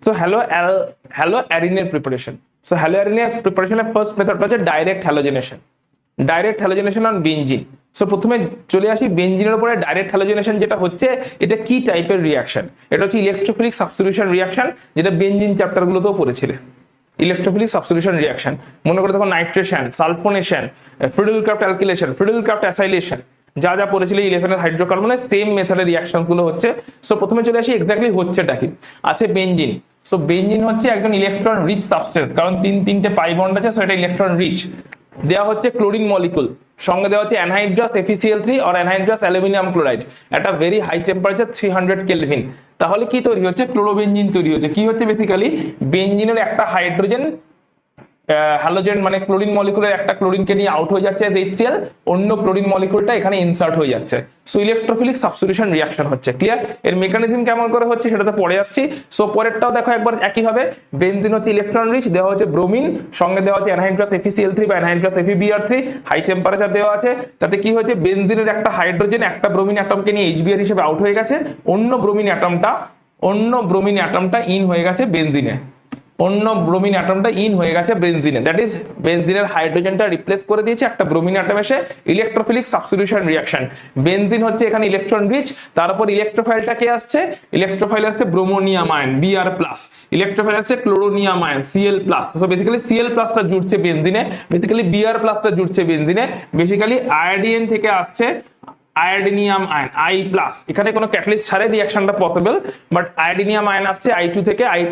So হ্যালো অ্যারিনের preparation. So হ্যালো অ্যারিনের প্রিপারেশনের ফার্স্ট মেথডটা হচ্ছে direct halogenation on benzene. So প্রথমে চলে আসি বেনজিনের উপরে ডাইরেক্ট হ্যালোজেনেশন যেটা হচ্ছে, এটা কি টাইপের রিয়াকশন? এটা হচ্ছে ইলেকট্রোফিলিক সাবস্টিটিউশন রিয়াকশন, যেটা বেনজিন চ্যাপ্টারগুলোতেও পড়েছিলে। ইলেকট্রোফিলিক সাবস্টিটিউশন রিয়াকশন মনে করে তখন নাইট্রেশন, সালফোনেশন, ফ্রিডলক্রাফট অ্যালকিলেশন, ফ্রিডলক্রাফট অ্যাসাইলেশন, যা যা পড়েছিল 11 হাইড্রোকার্বনের সেম মেথডের রিয়াকশন গুলো হচ্ছে। সো প্রথমে চলে আসি এক্স্যাক্টলি হচ্ছেটা কি আছে। বেনজিন, সো বেনজিন হচ্ছে একজন ইলেকট্রন রিচ সাবস্টেন্স, কারণ তিনটে পাই বন্ড আছে, সো এটা ইলেকট্রন রিচ। দেওয়া হচ্ছে ক্লোরিন মলিকুল, সঙ্গে দেওয়া হচ্ছে anhydrous FeCl3 or anhydrous aluminium chloride, একটা ভেরি হাই টেম্পারেচার 300 কেলভিন। তাহলে কি তৈরি হচ্ছে? ক্লোরোবেনজিন তৈরি হচ্ছে। কি হচ্ছে? বেসিক্যালি বেনজিনের একটা হাইড্রোজেন হ্যালোজেন মানে ক্লোরিন মলিকুলের একটা ক্লোরিনকে নিয়ে আউট হয়ে যাচ্ছে HCl, অন্য ক্লোরিন মলিকুলটা এখানে ইনসার্ট হয়ে যাচ্ছে। সো ইলেকট্রোফিলিক সাবস্টিটিউশন রিয়াকশন হচ্ছে। ক্লিয়ার? এর মেকানিজম কেমন করে হচ্ছে সেটাতে পরে আসছি। সো পরেরটাও দেখো একবার একই ভাবে। বেনজিন হচ্ছে ইলেকট্রন রিচ, দেওয়া হচ্ছে ব্রোমিন, সঙ্গে দেওয়া হচ্ছে অ্যানহাইড্রাস FeCl3 বা অ্যানহাইড্রাস FeBr3, হাই টেম্পারেচার দেওয়া আছে। তাতে কি হয়েছে? বেনজিনের একটা হাইড্রোজেন একটা ব্রোমিন অ্যাটমকে নিয়ে HBr হিসেবে আউট হয়ে গেছে, অন্য ব্রোমিন অ্যাটমটা ইন হয়ে গেছে বেনজিনে, দ্যাট ইজ বেনজিনের হাইড্রোজেনটা রিপ্লেস করে দিয়েছে একটা ব্রোমিন অ্যাটম এসে। Electrophilic substitution reaction. বেনজিন হচ্ছে এখানে ইলেকট্রন রিচ, তার উপর ইলেকট্রোফাইলটা কে আসছে? ইলেকট্রোফাইল আসছে ব্রোমোনিয়াম আয়ন Br+, ইলেকট্রোফাইল আসছে ক্লোরোনিয়াম আয়ন Cl+। তো বেসিক্যালি Cl+টা জুড়ছে বেনজিনে, বেসিক্যালি Br+টা জুড়ছে বেনজিনে, বেসিক্যালি আয়োডিন থেকে আসছে আয়োডিনিয়াম আয়ন I+। এখানে কোনো ক্যাটালিস্ট ছাড়াই রিঅ্যাকশনটা পসিবল, বাট আয়োডিনিয়াম আয়ন আসছে I2 থেকে I+।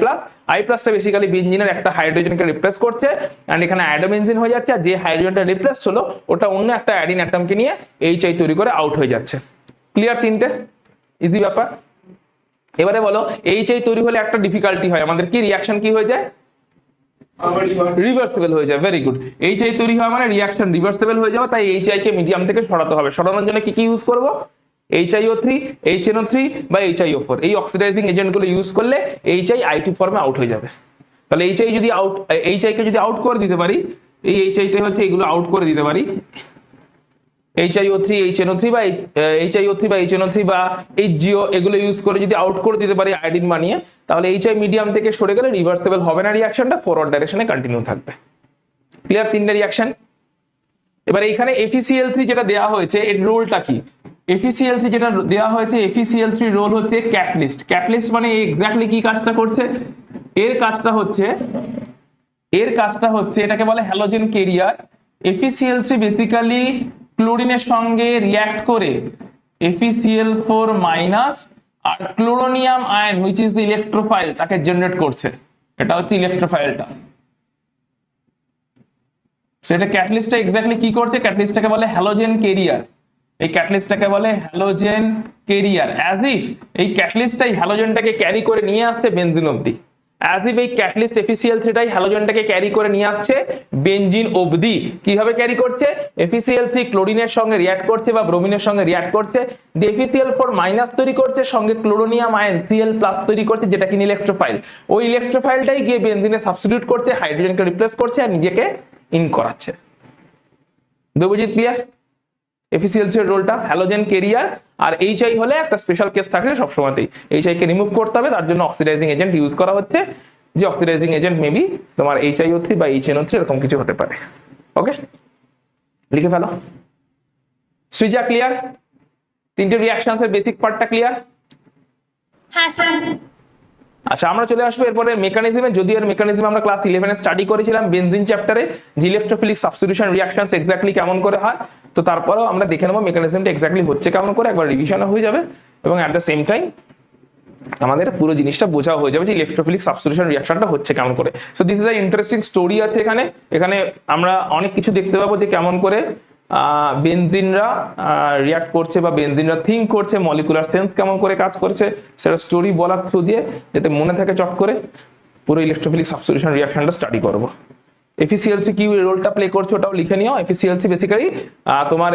টা বেসিক্যালি বেনজিনের একটা হাইড্রোজেনকে রিপ্লেস করছে, এন্ড এখানে আয়োডোবেনজিন হয়ে যাচ্ছে, আর যে হাইড্রোজেনটা রিপ্লেস হলো ওটা অন্য একটা আয়োডিন অ্যাটমকে নিয়ে HI তৈরি করে আউট হয়ে যাচ্ছে। ক্লিয়ার? তিনটে ইজি ব্যাপার। এবারে বলো HI তৈরি হলে একটা ডিফিকাল্টি হয় আমাদের, কি রিঅ্যাকশন কি হয়ে যায়? রিভার্সিবল হয়ে যায়। Very good. HI তৈরি হয় মানে রিঅ্যাকশন রিভার্সিবল হয়ে যাবে, তাই HI কে মিডিয়াম থেকে সরাতে হবে। সরানোর জন্য কি ইউজ করব? HiO3, HNO3 বা HiO4, এই অক্সিডাইজিং এজেন্ট গুলো ইউজ করলে HI I2 ফর্মে আউট হয়ে যাবে। তাহলে HI কে যদি আউট করে দিতে পারি, এই HI টা হচ্ছে এগুলো আউট করে দিতে পারি, HiO3, HNO3 বা HNO3 বা HGO এগুলো ইউজ করে যদি আউট করে দিতে পারি আয়োডিন বানিয়ে, তাহলে HI মিডিয়াম থেকে সরে গেলে রিভার্সিবল হবে না, রিঅ্যাকশনটা ফরওয়ার্ড ডাইরেকশনে কন্টিনিউ থাকবে। ক্লিয়ার? তিনটে রিঅ্যাকশন। এবার এখানে FeCl3 যেটা দেওয়া হয়েছে এর রোলটা কি? FeCl3 যেটা দেওয়া হয়েছে, FeCl3 রোল হচ্ছে ক্যাটালিস্ট। ক্যাটালিস্ট মানে এক্স্যাক্টলি কি কাজটা করছে? এর কাজটা হচ্ছে এটাকে বলে হ্যালোজেন ক্যারিয়ার। FeCl3 বেসিক্যালি ক্লোরিনের সঙ্গে রিঅ্যাক্ট করে FeCl4- আর chloronium ion which is the electrophile তাকে জেনারেট করছে। এটা হচ্ছে ইলেকট্রোফাইলটা। সেটা ক্যাটালিস্টটা এক্স্যাক্টলি কি করছে? ক্যাটালিস্টটাকে বলে হ্যালোজেন ক্যারিয়ার। এই ক্যাটালিস্টটাকে বলে হ্যালোজেন ক্যারিয়ার, অ্যাজ ইফ এই ক্যাটালিস্টটাই হ্যালোজেনটাকে ক্যারি করে নিয়ে আসছে বেনজিন অবধি। অ্যাজ ইফ এই ক্যাটালিস্ট FeCl3টাই হ্যালোজেনটাকে ক্যারি করে নিয়ে আসছে বেনজিন অবধি। কিভাবে ক্যারি করছে? FeCl3 ক্লোরিনের সঙ্গে রিঅ্যাক্ট করছে বা ব্রোমিনের সঙ্গে রিঅ্যাক্ট করছে, FeCl4- তৈরি করছে, সঙ্গে ক্লোরোনিয়াম আয়ন Cl+ তৈরি করছে, যেটা কিনা ইলেকট্রোফাইল। ওই ইলেকট্রোফাইলটাই গিয়ে বেনজিনে সাবস্টিটিউট করছে, হাইড্রোজেনকে রিপ্লেস করছে আর নিজেকে ইন করাচ্ছে। দেবজিৎ ক্লিয়ার? FeCl3 এর রোলটা হ্যালোজেন ক্যারিয়ার, আর HI হলে একটা স্পেশাল কেস থাকে সবসময়তেই, HI কে রিমুভ করতে হবে, তার জন্য অক্সিডাইজিং এজেন্ট ইউজ করা হচ্ছে, যে অক্সিডাইজিং এজেন্ট মেবি তোমার HiO3 বা HNO3 এরকম কিছু হতে পারে। ওকে, লিখে ফেলো। সৃজা ক্লিয়ার? তিনটে রিঅ্যাকশনস এর বেসিক পার্টটা ক্লিয়ার? হ্যাঁ স্যার। আচ্ছা, আমরা চলে আসবো এরপরে মেকানিজমে। যদি এর মেকানিজম আমরা ক্লাস 11 স্টাডি করেছিলাম বেনজিন চ্যাপ্টারে, যে ইলেকট্রোফিলিক সাবস্টিটিউশন রিঅ্যাকশনস এক্স্যাক্টলি কেমন করে হয়, তো তারপরেও আমরা দেখে নেবো মেকানিজমটা এক্স্যাক্টলি হচ্ছে কেমন করে, একবার রিভিশনও হয়ে যাবে, এবং অ্যাট দ্য সেম টাইম আমাদের পুরো জিনিসটা বোঝাও হয়ে যাবে যে ইলেকট্রোফিলিক সাবস্টিটিউশন রিঅ্যাকশনটা হচ্ছে কেমন করে। So this is a interesting story আছে এখানে আমরা অনেক কিছু দেখতে পাবো যে কেমন করে বেনজিনরা রিঅ্যাক্ট করছে বা বেনজিনরা থিঙ্ক করছে, মলিকুলার সেন্স কেমন করে কাজ করছে, সেটা স্টোরি বলার থ্রু দিয়ে যাতে মনে থাকে চট করে পুরো ইলেকট্রোফিলিক সাবস্টিটিউশন রিঅ্যাকশনটা স্টাডি করবো। FeCl3 কি রোলটা প্লে করছে ওটাও লিখে নিও। FeCl3 বেসিক্যালি তোমার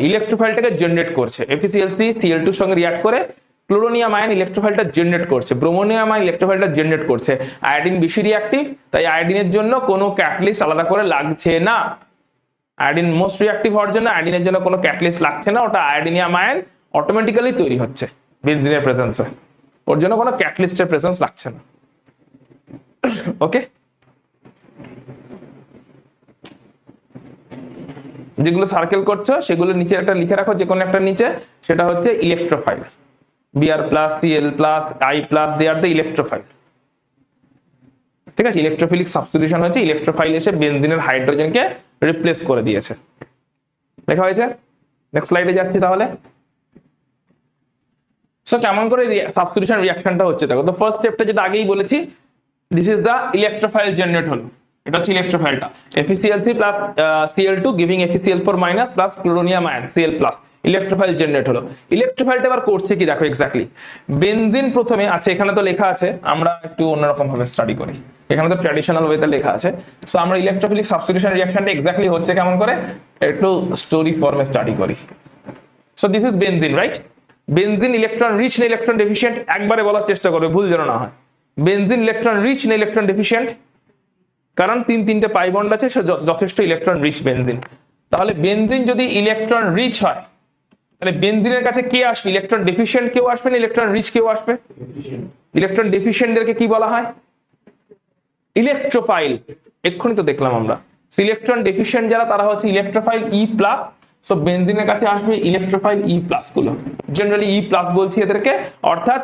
ইলেকট্রোফাইলটাকে জেনারেট করছে। FeCl3 Cl2 এর সঙ্গে রিঅ্যাক্ট করে ক্লোরোনিয়াম আয়ন ইলেকট্রোফাইলটা জেনারেট করছে, ব্রোমোনিয়াম আয়ন ইলেকট্রোফাইলটা জেনারেট করছে। আয়োডিন বেশি রিঅ্যাক্টিভ, তাই আয়োডিনের জন্য কোনো ক্যাটালিস্ট আলাদা করে লাগছে না। আয়োডিন মোস্ট রিঅ্যাক্টিভ হওয়ার জন্য আয়োডিনের জন্য কোনো ক্যাটালিস্ট লাগছে না, ওটা আয়োডিনিয়াম আয়ন অটোমেটিক্যালি তৈরি হচ্ছে বেনজিনের প্রেজেন্সে, ওর জন্য কোনো ক্যাটালিস্টের প্রেজেন্স লাগছে না। ওকে, যেগুলো সার্কেল করছো সেগুলো নিচে একটা লিখে রাখো, যে কোনো একটা নিচে, সেটা হচ্ছে electrophile. Br plus Cl plus I plus they are the electrophile. ঠিক আছে, ইলেকট্রোফিলিক সাবস্টিটিউশন হচ্ছে ইলেকট্রোফাইল এসে বেনজিনের হাইড্রোজেনকে রিপ্লেস করে দিয়েছে। লেখা হয়েছে? নেক্সট স্লাইডে যাচ্ছি তাহলে। সো কেমন করে সাবস্টিটিউশন রিঅ্যাকশনটা হচ্ছে দেখো। তো ফার্স্ট স্টেপটা যেটা আগেই বলেছি, this is the electrophile generate হলো, এটা হচ্ছে ইলেকট্রোফাইলটা, FeCl3 plus Cl2 giving FeCl4 minus plus chloronium ion Cl plus, electrophile generate হলো। ইলেকট্রোফাইলটা এবার করছে কি দেখো এক্স্যাক্টলি। বেনজিন প্রথমে আছে, এখানে তো লেখা আছে, আমরা একটু অন্যরকম ভাবে স্টাডি করি, এখানে তো ট্র্যাডিশনাল ওয়েতে লেখা আছে। সো আমরা ইলেকট্রোফিলিক সাবস্টিটিউশন রিঅ্যাকশনটা এক্স্যাক্টলি হচ্ছে কেমন করে একটু স্টোরি ফর্মে স্টাডি করি। So this is benzene, right? Benzene electron rich না ইলেকট্রন ডেফিশিয়েন্ট, একবারে বলার চেষ্টা করবে, ভুল যেন না হয়। বেনজিন ইলেকট্রন রিচ না ইলেকট্রন ডেফিশিয়েন্ট? কারণ তিনটে পাই বন্ড আছে, সে যথেষ্ট ইলেকট্রন রিচ বেনজিন। তাহলে বেনজিন যদি ইলেকট্রন রিচ হয়, তাহলে বেনজিনের কাছে কে আসবে? ইলেকট্রন ডেফিশিয়েন্ট কেউ আসবে না ইলেকট্রন রিচ কেউ আসবে? ইলেকট্রন ডেফিশিয়েন্টদেরকে কি বলা হয়? ইলেকট্রোফাইল। এক্ষুনি তো দেখলাম আমরা, ইলেকট্রন ডেফিশিয়েন্ট যারা তারা হচ্ছে ইলেকট্রোফাইল E প্লাস। সো বেনজিনের কাছে আসবে ইলেকট্রোফাইল E প্লাস গুলো, জেনারেলি E প্লাস বলছি এদেরকে, অর্থাৎ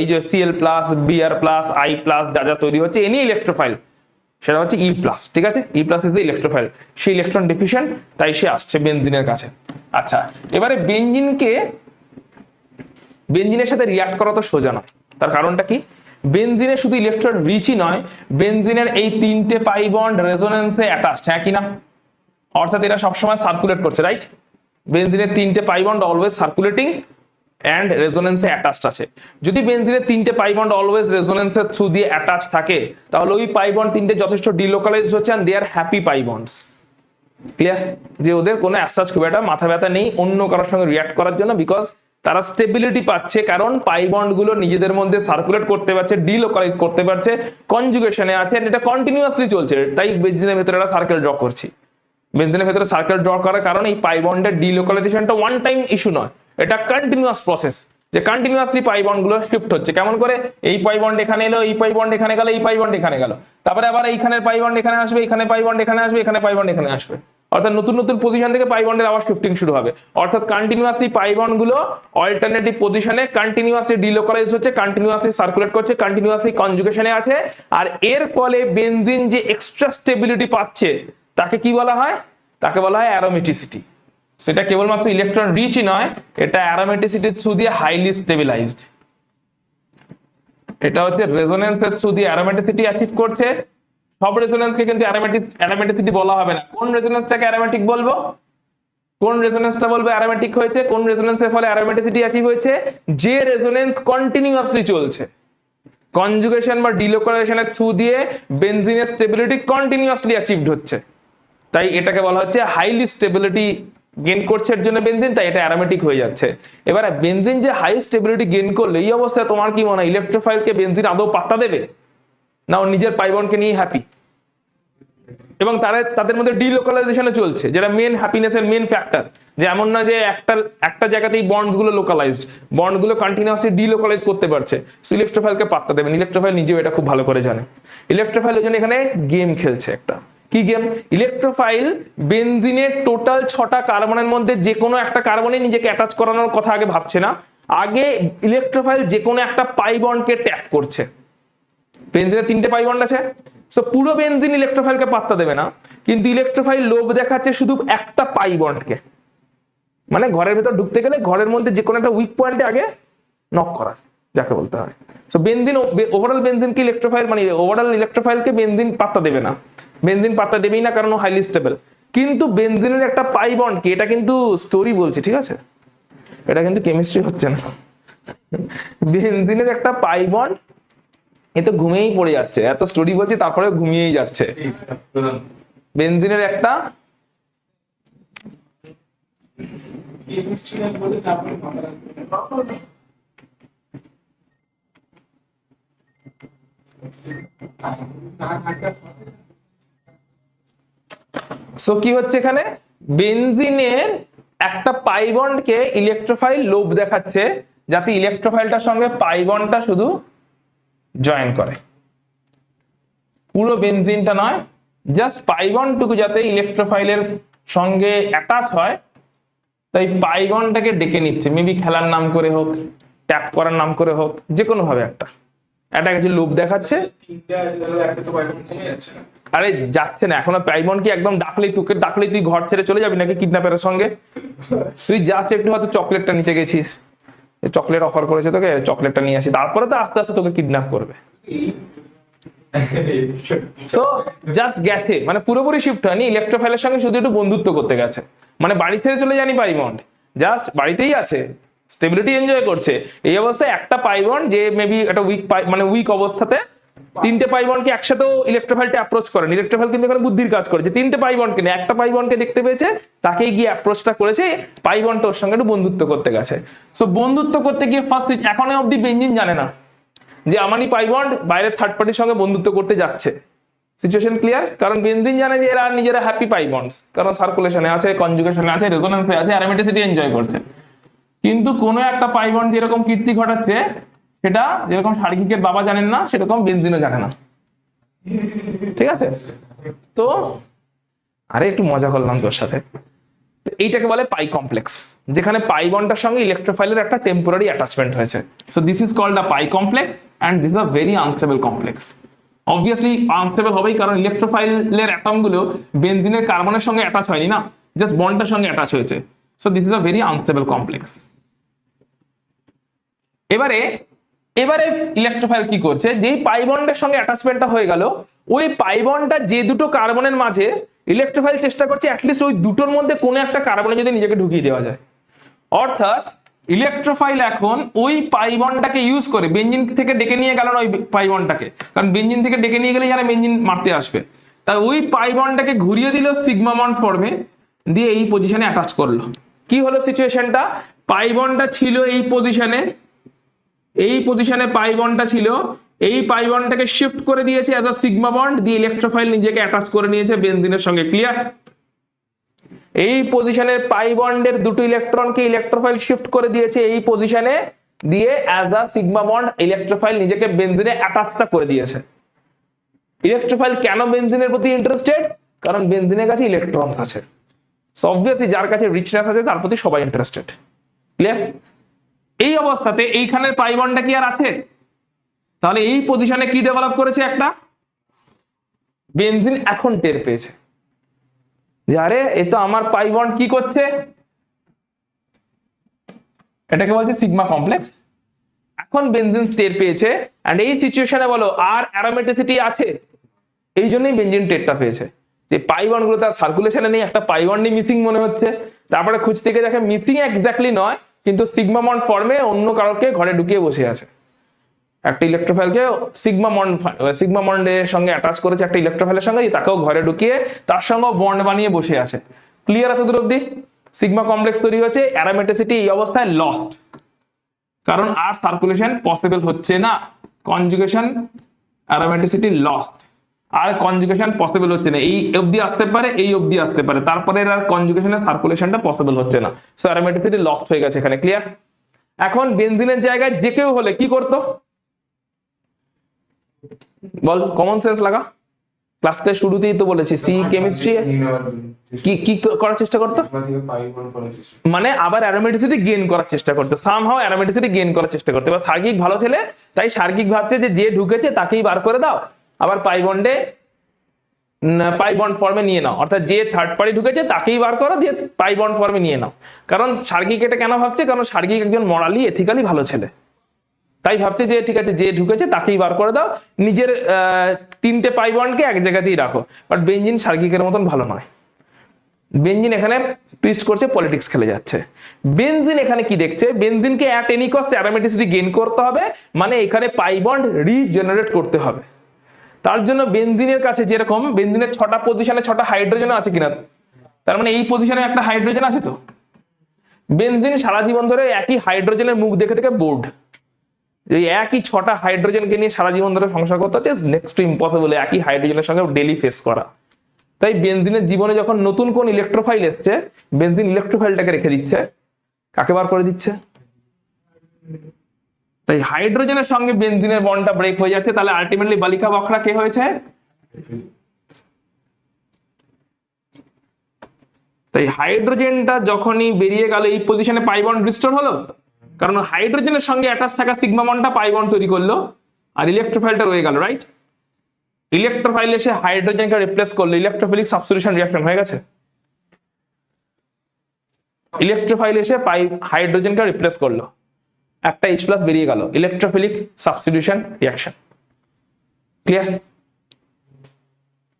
এই যে Cl plus Br plus I plus যা যা তৈরি হচ্ছে এনি ইলেকট্রোফাইল, সেটা হচ্ছে E প্লাস। ঠিক আছে, E plus is the electrophile, সে ইলেকট্রন ডেফিশিয়েন্ট, তাই সে আসছে বেনজিনের কাছে। আচ্ছা, এবারে বেনজিনের সাথে রিঅ্যাক্ট করা তো সোজা নয়। তার কারণটা কি? বেনজিনের শুধু ইলেকট্রন রিচই নয়, বেনজিনের এই তিনটে পাই বন্ড রেজোনেন্সে অ্যাটাচড, হ্যাঁ কি না? অর্থাৎ এটা সবসময় সার্কুলেট করছে, রাইট? বেনজিনের তিনটে pi bond always circulating and রেজোনেন্সে অ্যাটাচড আছে। যদি বেনজিনের তিনটে পাই বন্ড অলওয়েজ রেজোনেন্সের থ্রু দিয়ে অ্যাটাচ থাকে, তাহলে ওই পাই বন্ড তিনটে যথেষ্ট ডিলোকালাইজড হচ্ছে and they are happy pi bonds. Clear? যে ওদের কোনো অ্যাসাচ খুব একটা মাথা ব্যথা নেই অন্য কারোর সঙ্গে রিঅ্যাক্ট করার জন্য, বিকজ তারা স্টেবিলিটি পাচ্ছে, কারণ পাই বন্ড গুলো নিজেদের মধ্যে সার্কুলেট করতে পারছে, ডিলোকালাইজ করতে পারছে, কনজুগেশনে আছে, এটা কন্টিনিউয়াসলি চলছে। তাই বেনজিনের ভেতরে একটা সার্কেল ড্র করছি। বেনজিনের ভেতরে সার্কেল ড্র করার কারণে এই পাই বন্ডের ডিলোকালাইজেশনটা ওয়ান টাইম ইস্যু নয়, এটা কন্টিনিউয়াস প্রসেস, যে কন্টিনিউয়াসলি পাই বন্ড গুলো শিফট হচ্ছে। কেমন করে? এই পাই বন্ড এখানে এলো, এই পাই বন্ড এখানে গেল, এই পাই বন্ড এখানে গেল, তারপরে আবার এইখানের পাই বন্ড এখানে আসবে, এখানে পাই বন্ড এখানে আসবে, এখানে পাই বন্ড এখানে আসবে, অর্থাৎ নতুন নতুন পজিশন থেকে পাই বন্ডের আবার শিফটিং শুরু হবে। অর্থাৎ কন্টিনিউয়াসলি পাই বন্ড গুলো অল্টারনেটিভ পজিশনে কন্টিনিউয়াসলি ডিলোকালাইজ হচ্ছে, কন্টিনিউয়াসলি সার্কুলেট করছে, কন্টিনিউয়াসলি কনজুগেশনে আছে। আর এর ফলে বেনজিন যে এক্সট্রা স্টেবিলিটি পাচ্ছে তাকে কি বলা হয়? তাকে বলা হয় অ্যারোমেটিসিটি। সেটা কেবলমাত্র ইলেকট্রন রিচই নয়, এটা অ্যারোমেটিসিটির থ্রু দিয়ে হাইলি স্টেবিলাইজড। এটা হচ্ছে রেজোনেন্সের থ্রু দিয়ে অ্যারোমেটিসিটি অ্যাচিভ করছে। সব রেজোনেন্সকে কিন্তু অ্যারোমেটিসিটি বলা হবে না। কোন রেজোনেন্সটাকে অ্যারোমেটিক বলবো? কোন রেজোনেন্সটা বলবো অ্যারোমেটিক হয়েছে? কোন রেজোনেন্সের ফলে অ্যারোমেটিসিটি অ্যাচিভ হয়েছে? যে রেজোনেন্স কন্টিনিউয়াসলি চলছে, কনজুগেশন বা ডিলোকালাইজেশনের থ্রু দিয়ে বেনজিনের স্টেবিলিটি কন্টিনিউয়াসলি অ্যাচিভড হচ্ছে, তাই এটাকে বলা হচ্ছে হাইলি স্টেবিলিটি গেইন করছে এর জন্য বেনজিন, তাই এটা অ্যারোমেটিক হয়ে যাচ্ছে। এবারে বেনজিন যে হাই স্টেবিলিটি গেইন করলে, এই অবস্থায় তোমার কি মনে হয় ইলেকট্রোফাইলকে বেনজিন আদৌ পাত্তা দেবে না? ও নিজের পাই বন্ডকে নিয়ে হ্যাপি, এবং তাদের মধ্যে ডিলোকালাইজেশনে চলছে, যেটা মেন হ্যাপিনেসের মেন ফ্যাক্টর। যে এমন না যে একটা জায়গাতেই বন্ডস গুলো লোকালাইজড, বন্ড গুলো কন্টিনিউয়াসলি ডিলোকালাইজ করতে পারছে, ইলেকট্রোফাইলকে পাত্তা দেবেন। ইলেকট্রোফাইল নিজেও এটা খুব ভালো করে জানে। ইলেকট্রোফাইল ওই জন্য এখানে গেম খেলছে একটা। কি গেম? ইলেকট্রোফাইল বেনজিনের টোটাল 6টা কার্বনের মধ্যে যে কোনো একটা কার্বনে নিজেকে অ্যাটাচ করানোর কথা আগে ভাবছে না, আগে ইলেকট্রোফাইল যে কোনো একটা পাই বন্ডকে ট্যাপ করছে। বেনজিনের 3টে পাই বন্ড আছে, সো পুরো বেনজিন ইলেকট্রোফাইলকে পাত্তা দেবে না, কিন্তু ইলেকট্রোফাইল লোভ দেখাচ্ছে শুধু একটা পাই বন্ডকে। মানে ঘরের ভেতর ঢুকতে গেলে ঘরের মধ্যে যে কোনো একটা উইক পয়েন্টে আগে নক করা, যাকে বলতে হয়। সো বেনজিন ওভারঅল বেনজিনকে ইলেকট্রোফাইল মানে ওভারঅল ইলেকট্রোফাইলকে বেনজিন পাত্তা দেবে না, বেনজিন পাত্তা দেবেই না, কারণ ও হাইলি স্টেবল। কিন্তু বেনজিনের একটা পাই বন্ড কি, এটা কিন্তু স্টোরি বলছে, ঠিক আছে, এটা কিন্তু কেমিস্ট্রি হচ্ছে না। বেনজিনের একটা পাই বন্ড এ তো ঘুমিয়েই পড়ে যাচ্ছে, এত স্টোরি বলছি তারপরে ঘুমিয়েই যাচ্ছে। বেনজিনের একটা সো কি হচ্ছে এখানে, বেনজিনের একটা পাই বন্ডকে ইলেকট্রোফাইল লোভ দেখাচ্ছে, যাতে ইলেকট্রোফাইলটার সঙ্গে পাই বন্ডটা শুধু জয়েন করে। পুরো বেনজিনটা নয়, জাস্ট পাই বন্ডটুকু যাতে ইলেকট্রোফাইলের সঙ্গে অ্যাটাচ হয়, তাই পাই বন্ডটাকে ডেকে নিচ্ছে, মেবি খেলার নাম করে হোক, ট্যাপ করার নাম করে হোক, যে কোনো ভাবে একটা কিছু লোভ দেখাচ্ছে। আরে যাচ্ছে না এখনো, পাই বন্ড কি একদম ডাকলেই তুই ঘর ছেড়ে চলে যাবি নাকি কিডন্যাপারের সঙ্গে? তুই জাস্ট একটু হয়তো চকলেটটা নিতে গেছিস, চকলেট অফার করেছে তোকে, চকলেটটা নিয়ে আসি, তারপরে তো আস্তে আস্তে তোকে কিডন্যাপ করবে। সো জাস্ট গেছে, মানে পুরোপুরি শিফট হয়নি, ইলেকট্রোফাইলের সঙ্গে শুধু একটু বন্ধুত্ব করতে গেছে, মানে বাড়ি ছেড়ে চলে যায়নি পাই বন্ড, জাস্ট বাড়িতেই আছে, স্টেবিলিটি এনজয় করছে। এই অবস্থায় একটা পাই বন্ড যে মেবি একটা উইক অবস্থাতে তিনটে পাই বন্ডকে একসাথেও ইলেকট্রোফাইলটা অ্যাপ্রোচ করেন, ইলেকট্রোফাইল কিন্তু এখানে বুদ্ধির কাজ করেছে, তিনটে পাই বন্ডকে নিয়ে একটা পাই বন্ডকে দেখতে পেয়েছে, তাকেই গিয়ে অ্যাপ্রোচটা করেছে, পাই বন্ডটা ওর সঙ্গে একটু বন্ধুত্ব করতে গেছে। সো বন্ধুত্ব করতে গিয়ে ফার্স্ট এখনো অব্দি বেঞ্জিন জানে না যে আমারই পাই বন্ড বাইরের থার্ড পার্টির সঙ্গে বন্ধুত্ব করতে যাচ্ছে। Situation clear? কারণ বেনজিন জানে যে এরা নিজেরা হ্যাপি পাই বন্ডস, কারণ সার্কুলেশনে আছে, কনজুগেশনে আছে, রেজোনেন্সে আছে, অ্যারোমেটিসিটি এনজয় করছে। কিন্তু কোনো একটা পাই বন্ড যেরকম কীর্তি ঘটাচ্ছে, সেটা যেরকম সার্গিকের বাবা জানেন না, সেরকম বেনজিনও জানে না। ঠিক আছে? তো আরে একটু মজা করলাম তোর সাথে। এইটাকে বলে পাই কমপ্লেক্স, যেখানে পাই বন্ডটার সঙ্গে ইলেকট্রোফাইলের একটা টেম্পোরারি অ্যাটাচমেন্ট হয়েছে। So this is called a pi complex and this is a very unstable complex. Obviously unstable হবেই, কারণ ইলেকট্রোফাইলের অ্যাটমগুলো বেনজিনের কার্বনের সঙ্গে অ্যাটাচ হয়নি না, জাস্ট বন্ডটার সঙ্গে অ্যাটাচ হয়েছে। So this is a very unstable complex. এবারে ইলেকট্রোফাইল কি করছে, যেই পাই বন্ডের সঙ্গে অ্যাটাচমেন্টটা হয়ে গেল, ওই পাই বন্ডটা যে দুটো কার্বনের মাঝে, ইলেকট্রোফাইল চেষ্টা করছে অ্যাটলিস্ট ওই দুটোর মধ্যে কোনো একটা কার্বনে যদি নিজেকে ঢুকিয়ে দেওয়া যায়। অর্থাৎ ইলেকট্রোফাইল এখন ওই পাই বন্ডটাকে ইউজ করে, বেনজিন থেকে ডেকে নিয়ে গেল না ওই পাই বন্ডটাকে, কারণ বেনজিন থেকে ডেকে নিয়ে গেলে যারা বেনজিন মারতে আসবে, তাই ওই পাই বন্ডটাকে ঘুরিয়ে দিল সিগমা বন্ড ফর্মে, দিয়ে এই পজিশনে অ্যাটাচ করলো। কি হলো সিচুয়েশনটা, পাই বন্ডটা ছিল এই পজিশনে পাই বন্ডটা ছিল, এই পাই বন্ডটাকে শিফট করে দিয়েছে অ্যাজ আ সিগমা বন্ড, দিয়ে ইলেকট্রোফাইল নিজেকে অ্যাটাচ করে নিয়েছে বেনজিনের সঙ্গে। ক্লিয়ার? এই পজিশনের পাই বন্ডের দুটো ইলেকট্রনকে ইলেকট্রোফাইল শিফট করে দিয়েছে এই পজিশনে, দিয়ে as a sigma bond electrophile নিজেকে বেনজিনে অ্যাটাচটা করে দিয়েছে। ইলেকট্রোফাইল কেন বেনজিনের প্রতি ইন্টারেস্টেড? কারণ বেনজিনের কাছে ইলেকট্রনস আছে। সো অবভিয়াসলি যার কাছে রিচনেস আছে তার প্রতি সবাই ইন্টারেস্টেড। ক্লিয়ার? এই অবস্থাতে এইখানের পাই বন্ডটা কি আর আছে? তাহলে এই পজিশনে কি ডেভেলপ করেছে, একটা বেনজিন এখন টের পেয়েছে যে আরে এ তো আমার পাই বন্ড কি করছে, এটাকে বলছে সিগমা কমপ্লেক্স। এখন বেনজিন টের পেয়েছে, এন্ড এই সিচুয়েশনে বলো আর অ্যারোমেটিসিটি আছে, এই জন্যই বেনজিন টেরটা পেয়েছে যে পাই বন্ড গুলো তার সার্কুলেশনে নেই, একটা পাই বন্ডই মিসিং মনে হচ্ছে। তারপরে খুঁজতে গিয়ে দেখে মিসিং এক্স্যাক্টলি নয়, কিন্তু সিগমা বন্ড ফর্মে অন্য কারোকে ঘরে ঢুকিয়ে বসে আছে। একটা ইলেকট্রোফাইলকে সিগমা বন্ডের সঙ্গে অ্যাটাচ করেছে একটা ইলেকট্রোফাইলের সঙ্গে, তাকেও ঘরে ঢুকিয়ে তার সঙ্গে বন্ড বানিয়ে বসে আছে। ক্লিয়ার আছে দূর অব্দি? সিগমা কমপ্লেক্স তৈরি হচ্ছে, অ্যারোমেটিসিটি এই অবস্থায় লস্ট, কারণ আর সার্কুলেশন পসিবল হচ্ছে না, কনজুগেশন অ্যারোমেটিসিটি লস্ট, আর কনজুগেশন পসিবল হচ্ছে না। এই অবধি আসতে পারে, এই অবধি আসতে পারে, তারপরে আর কনজুগেশনের সার্কুলেশনটা পসিবল হচ্ছে না। সো অ্যারোমেটিসিটি লস্ট হয়ে গেছে এখানে। ক্লিয়ার? এখন বেনজিনের জায়গায় যে কেউ হলে কি করতো বল, কমন সেন্স লাগা। ক্লাসের শুরুতেই তো বলেছি সি কেমিস্ট্রি কি করার চেষ্টা করতো, মানে আবার অ্যারোমেটিসিটি গেইন করার চেষ্টা করতো, সামহাউ অ্যারোমেটিসিটি গেইন করার চেষ্টা করতো। এবার সার্গিক ভালো ছেলে, তাই সার্গিক ভাবছে যে ঢুকেছে তাকেই বার করে দাও, আবার পাই বন্ড ফর্মে নিয়ে নাও, অর্থাৎ যে থার্ড পার্টি ঢুকেছে তাকেই বার করো, দিয়ে পাই বন্ড ফর্মে নিয়ে নাও। কারণ সার্গিক এটা কেন ভাবছে, কারণ সার্গিক একজন মরালি এথিক্যালি ভালো ছেলে, তাই ভাবছে যে ঠিক আছে যে ঢুকেছে তাকেই বার করে দাও, নিজের তিনটে পাই বন্ডকে এক জায়গাতেই রাখো। বাট বেনজিন সার্গিকের মতন ভালো নয়, বেনজিন এখানে টুইস্ট করছে, পলিটিক্স খেলে যাচ্ছে। বেনজিন এখানে কি দেখছে, বেনজিনকে at any cost aromaticity gain করতে হবে, মানে এখানে পাই বন্ড রিজেনারেট করতে হবে। তার জন্য বেনজিনের কাছে যেরকম বেনজিনের 6টা পজিশনে 6টা হাইড্রোজেন আছে কিনা, তার মানে এই পজিশনে একটা হাইড্রোজেন আছে। তো বেনজিন সারা জীবন ধরে একই হাইড্রোজেনের মুখ দেখে দেখে বোর্ড, এই একই 6টা হাইড্রোজেনকে নিয়ে সারা জীবন ধরে সংসার করতে হচ্ছে, নেক্সট টু ইম্পসিবল একই হাইড্রোজেনের সঙ্গে ডেইলি ফেস করা। তাই বেনজিনের জীবনে যখন নতুন কোন ইলেকট্রোফাইল এসছে, বেনজিন ইলেকট্রোফাইলটাকে রেখে দিচ্ছে, কাকে বার করে দিচ্ছে। তাই হাইড্রোজেনের সঙ্গে বেনজিনের বন্ডটা ব্রেক হয়ে যাচ্ছে, তাহলে আলটিমেটলি বালিকা বকরা কে হয়েছে, তাই হাইড্রোজেনটা যখনই বেরিয়ে গেল এই পজিশনে পাই বন্ড রিস্টোর হলো, কারণ হাইড্রোজেনের সঙ্গে অ্যাটাচ থাকা সিগমা বন্ডটা পাই বন্ড তৈরি করলো, আর ইলেকট্রোফাইলটা রয়ে গেল, রাইট? ইলেকট্রোফাইল এসে হাইড্রোজেনকে রিপ্লেস করলো, ইলেকট্রোফিলিক সাবস্টিটিউশন রিঅ্যাকশন হয়ে গেছে। ইলেকট্রোফাইল এসে হাইড্রোজেনকে রিপ্লেস করলো, একটা H+ বেরিয়ে গেল, ইলেকট্রোফিলিক সাবস্টিটিউশন রিঅ্যাকশন। ক্লিয়ার?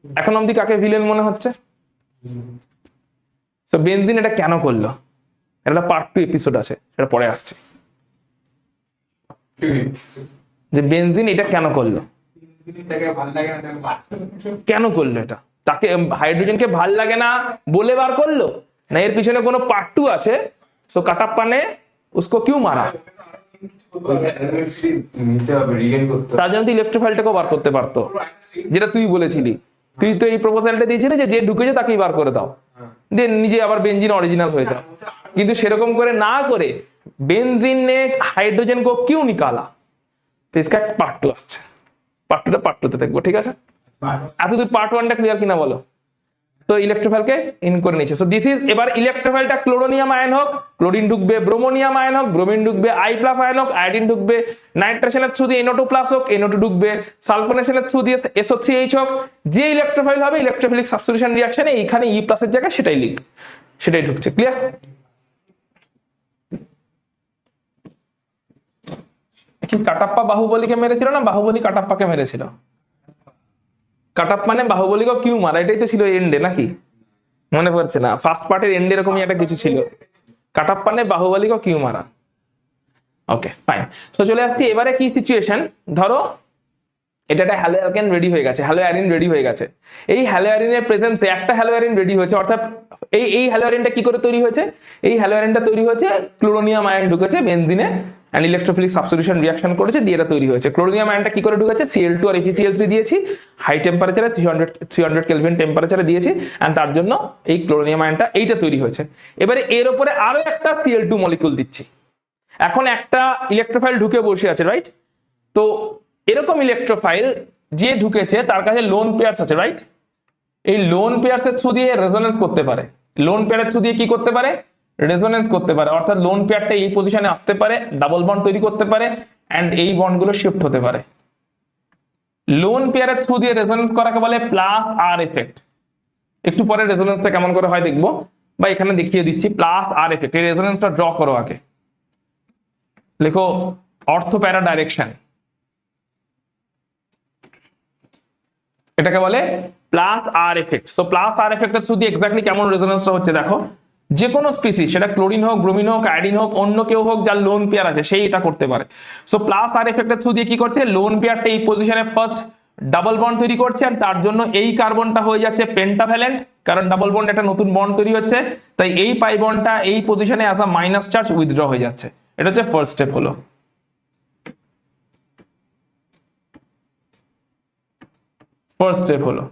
এখন অবধি কাকে ভিলেন মনে হচ্ছে? সো বেনজিন এটা কেন করলো, এটা পার্ট 2 এপিসোড আছে, সেটা পরে আসছে, যে বেনজিন এটা কেন করলো, কেন করলো এটা, তাকে হাইড্রোজেনকে ভাল লাগে না বলে বার করলো, না এর পিছনে কোনো পার্ট 2 আছে? সো কাটাপ্পা ने उसको क्यों मारा? তার জন্য ইলেকট্রোফাইলটাকেও বার করতে পারতো, যেটা তুই বলেছিলি। তুই তো এই প্রপোজালটা দিয়েছিলি যে ঢুকেছে তাকেই বার করে দাও, দেন নিজে আবার বেনজিন অরিজিনাল হয়ে যাও। কিন্তু সেরকম করে না করে बेंजीन ने हाइड्रोजन को क्यों निकाला, तो इसका पार्ट 2 আসছে, পার্ট 2 তে দেখবো, ঠিক আছে? এতদূর পার্ট 1টা ক্লিয়ার কিনা বলো? তো ইলেকট্রোফাইলকে ইন করে নিয়েছে। সো দিস ইজ, এবার ইলেকট্রোফাইলটা ক্লোরোনিয়াম আয়ন হোক, ক্লোরিন ঢুকবে, ব্রোমোনিয়াম আয়ন হোক, ব্রোমিন ঢুকবে, I+ আয়ন হোক, আয়োডিন ঢুকবে, নাইট্রেশনের থ্রু দিয়ে NO2+ হোক, NO2 ঢুকবে, সালফোনেশনের থ্রু দিয়ে SO3H হোক, যে ইলেকট্রোফাইল হবে ইলেকট্রোফিলিক সাবস্টিটিউশন রিঅ্যাকশনে এইখানে E+ এর জায়গায় সেটাই লিখবে, সেটাই ঢুকছে। ক্লিয়ার? কি কাটাপ্পা বাহুবলীকে মেরেছিল না বাহুবলী কাটাপ্পাকে মেরেছিল? কাটাপ্পা ने বাহুবলী को क्यों मारा, এটাই তো ছিল এন্ডে, নাকি মনে পড়ছে না? ফার্স্ট পার্টের এন্ডে এরকমই একটা কিছু ছিল, কাটাপ্পা ने বাহুবলী को क्यों मारा। Okay fine. সো চলে আসছি এবারে কি সিচুয়েশন, ধরো এটা একটা হ্যালো অ্যালকেন রেডি হয়ে গেছে, হ্যালো অ্যারিন রেডি হয়ে গেছে। এই হ্যালো অ্যারিনের প্রেজেন্সে একটা হ্যালো অ্যারিন রেডি হয়েছে, অর্থাৎ এই হ্যালো অ্যারিনটা কি করে তৈরি হয়েছে? এই হ্যালো অ্যারিনটা তৈরি হয়েছে, ক্লোরোনিয়াম আয়ন ঢুকেছে বেনজিনে এন্ড ইলেকট্রোফিলিক সাবস্টিটিউশন রিঅ্যাকশন করেছে, দিয়ে এটা তৈরি হয়েছে। ক্লোরোনিয়াম আয়নটা কি করে ঢুকেছে? Cl2 আর FeCl3 দিয়েছি, হাই টেম্পারেচারে 300 কেলভিন টেম্পারেচারে দিয়েছি, এন্ড তার জন্য এই ক্লোরোনিয়াম আয়নটা এইটা তৈরি হয়েছে। এবারে এর উপরে আরো একটা Cl2 মলিকিউল দিচ্ছি, এখন একটা ইলেকট্রোফাইল ঢুকে বসে আছে, রাইট? তো এরকম ইলেকট্রোফাইল যে ঢুকেছে তার কাছে লোন পেয়ারস আছে, রাইট? এই লোন পেয়ারসের থ্রু দিয়ে রেজোনেন্স করতে পারে, লোন পেয়ারের থ্রু দিয়ে কি করতে পারে? রেজোনেন্স করতে পারে, অর্থাৎ লোন পেয়ারটা এই পজিশনে আসতে পারে, ডাবল বন্ড তৈরি করতে পারে, এন্ড এই বন্ডগুলো শিফট হতে পারে। লোন পেয়ারের থ্রু দিয়ে রেজোনেন্স করাকে বলে প্লাস আর এফেক্ট। একটু পরে রেজোনেন্সটা কেমন করে হয় দেখবো, বা এখানে দেখিয়ে দিচ্ছি প্লাস আর এফেক্ট। এই রেজোনেন্সটা ড্র করো আগে, লেখো অর্থো প্যারা ডাইরেকশন, এটাকে বলে plus R effect. So plus R এফেক্টের through দিয়ে এক্স্যাক্টলি কেমন রেজোনেন্সটা হচ্ছে দেখো, যে কোনো স্পিসিস, সেটা ক্লোরিন হোক, ব্রোমিন হোক, আয়োডিন হোক, অন্য কেউ হোক যার লোন পেয়ার আছে সেই এটা করতে পারে। সো প্লাস আর এফেক্টের থ্রু দিয়ে কি করছে, লোন পেয়ারটা এই পজিশনে ফার্স্ট ডাবল বন্ড তৈরি করছে, আর তার জন্য এই কার্বনটা হয়ে যাচ্ছে পেন্টাভ্যালেন্ট, কারণ ডাবল বন্ড একটা নতুন বন্ড তৈরি হচ্ছে, তাই এই পাই বন্ডটা এই পজিশনে as a minus charge withdraw হয়ে যাচ্ছে। এটা হচ্ছে ফার্স্ট স্টেপ হলো। ফার্স্ট স্টেপ হলো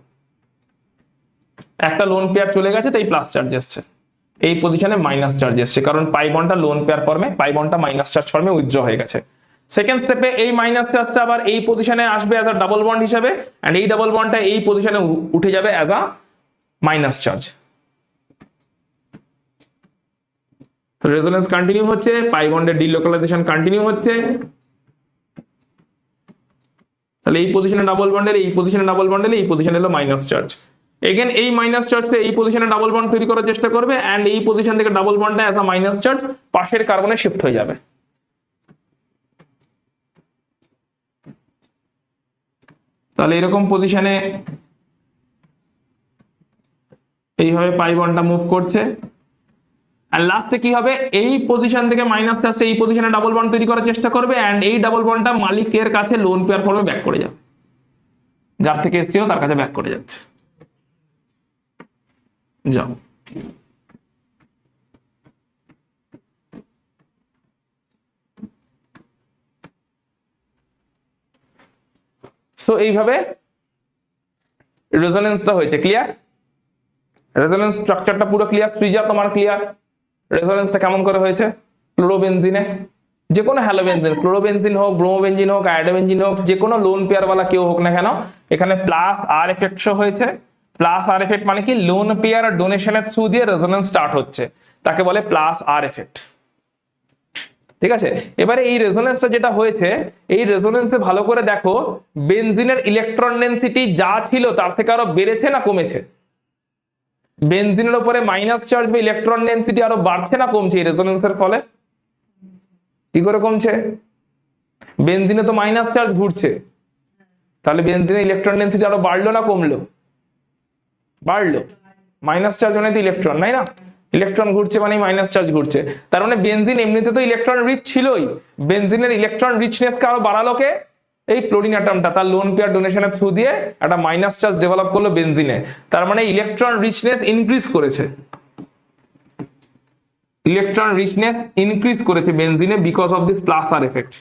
একটা লোন পেয়ার চলে গেছে, তাই প্লাস চার্জ এসছে, এই পজিশনে মাইনাস চার্জ এসছে, কারণ পাই বন্ডটা লোন পেয়ার ফর্মে, পাই বন্ডটা মাইনাস চার্জ ফর্মে উইথড্র হয়ে গেছে। সেকেন্ড স্টেপে এই মাইনাস চার্জটা আবার এই পজিশনে আসবে অ্যাজ আ ডাবল বন্ড হিসেবে, এন্ড এই ডাবল বন্ডটা এই পজিশনে উঠে যাবে as a minus charge. Resonance continue হচ্ছে, পাই বন্ডের ডিলোকালাইজেশন কন্টিনিউ হচ্ছে, তাহলে এই পজিশনে ডাবল বন্ডের, এই পজিশনে ডাবল বন্ডের, এই পজিশনে হলো মাইনাস চার্জ। এগেন এই মাইনাস চার্জটা এই পজিশনে ডাবল বন্ড তৈরি করার চেষ্টা করবে, এন্ড এই পজিশন থেকে ডাবল বন্ডটা অ্যাজ আ মাইনাস চার্জ পাশের কার্বনে শিফট হয়ে যাবে। তাহলে এরকম পজিশনে এইভাবে পাই বন্ডটা মুভ করছে, আর লাস্টে কি হবে, এই পজিশন থেকে মাইনাস চার্জ এই পজিশনে ডাবল বন্ড তৈরি করার চেষ্টা করবে, এন্ড এই ডাবল বন্ডটা মালিকের কাছে লোন পেয়ার ফর্মে ব্যাক করে যাবে, যার থেকে এসেছিল তার কাছে ব্যাক করে যাচ্ছে। যাও, সো এইভাবে রেজোনেন্সটা হয়েছে। ক্লিয়ার? রেজোনেন্স স্ট্রাকচারটা পুরো ক্লিয়ার? সৃজা তোমার ক্লিয়ার রেজোনেন্সটা কেমন করে হয়েছে ক্লোরোবেনজিনে? যে কোনো হ্যালোবেনজিন, ক্লোরোবেনজিন হোক, ব্রোমোবেনজিন হোক, আয়োডোবেনজিন হোক, যে কোনো লোন পেয়ার वाला কেউ হোক না কেন, এখানে প্লাস আর এফেক্ট শো হয়েছে। প্লাস আর এফেক্ট মানে কি, লোন পেয়ার ডোনেশনের থ্রু দিয়ে রেজোনেন্স স্টার্ট হচ্ছে, তাকে বলে প্লাস আর এফেক্ট। ঠিক আছে, এবারে এই রেজোনেন্সটা যেটা হয়েছে, এই রেজোনেন্সে ভালো করে দেখো বেনজিনের ইলেকট্রন ডেনসিটি যা ছিল তার থেকে আরো বেড়েছে না কমেছে? বেনজিনের উপরে মাইনাস চার্জ বা ইলেকট্রন ডেনসিটি আরো বাড়ছে না কমছে এই রেজোনেন্সের ফলে? কি করে কমছে? বেনজিনে তো মাইনাস চার্জ ঘুরছে, তাহলে বেনজিনের ইলেকট্রন ডেনসিটি আরো বাড়লো না কমলো? বাড়লো। মাইনাস চার্জ মানে তো ইলেকট্রন, তাই না? ইলেকট্রন ঘুরছে মানে মাইনাস চার্জ ঘুরছে, তার মানে বেনজিন এমনিতে তো ইলেকট্রন রিচ ছিলই। বেনজিনের ইলেকট্রন রিচনেস কে আরো বাড়ালো কে? এই ক্লোরিন অ্যাটমটা তার লোন পেয়ার ডোনেশনের থ্রু দিয়ে একটা মাইনাস চার্জ ডেভেলপ করলো বেনজিনে, তার মানে ইলেকট্রন রিচনেস ইনক্রিজ করেছে। ইলেকট্রন রিচনেস ইনক্রিজ করেছে বেনজিনে because of this plus R effect.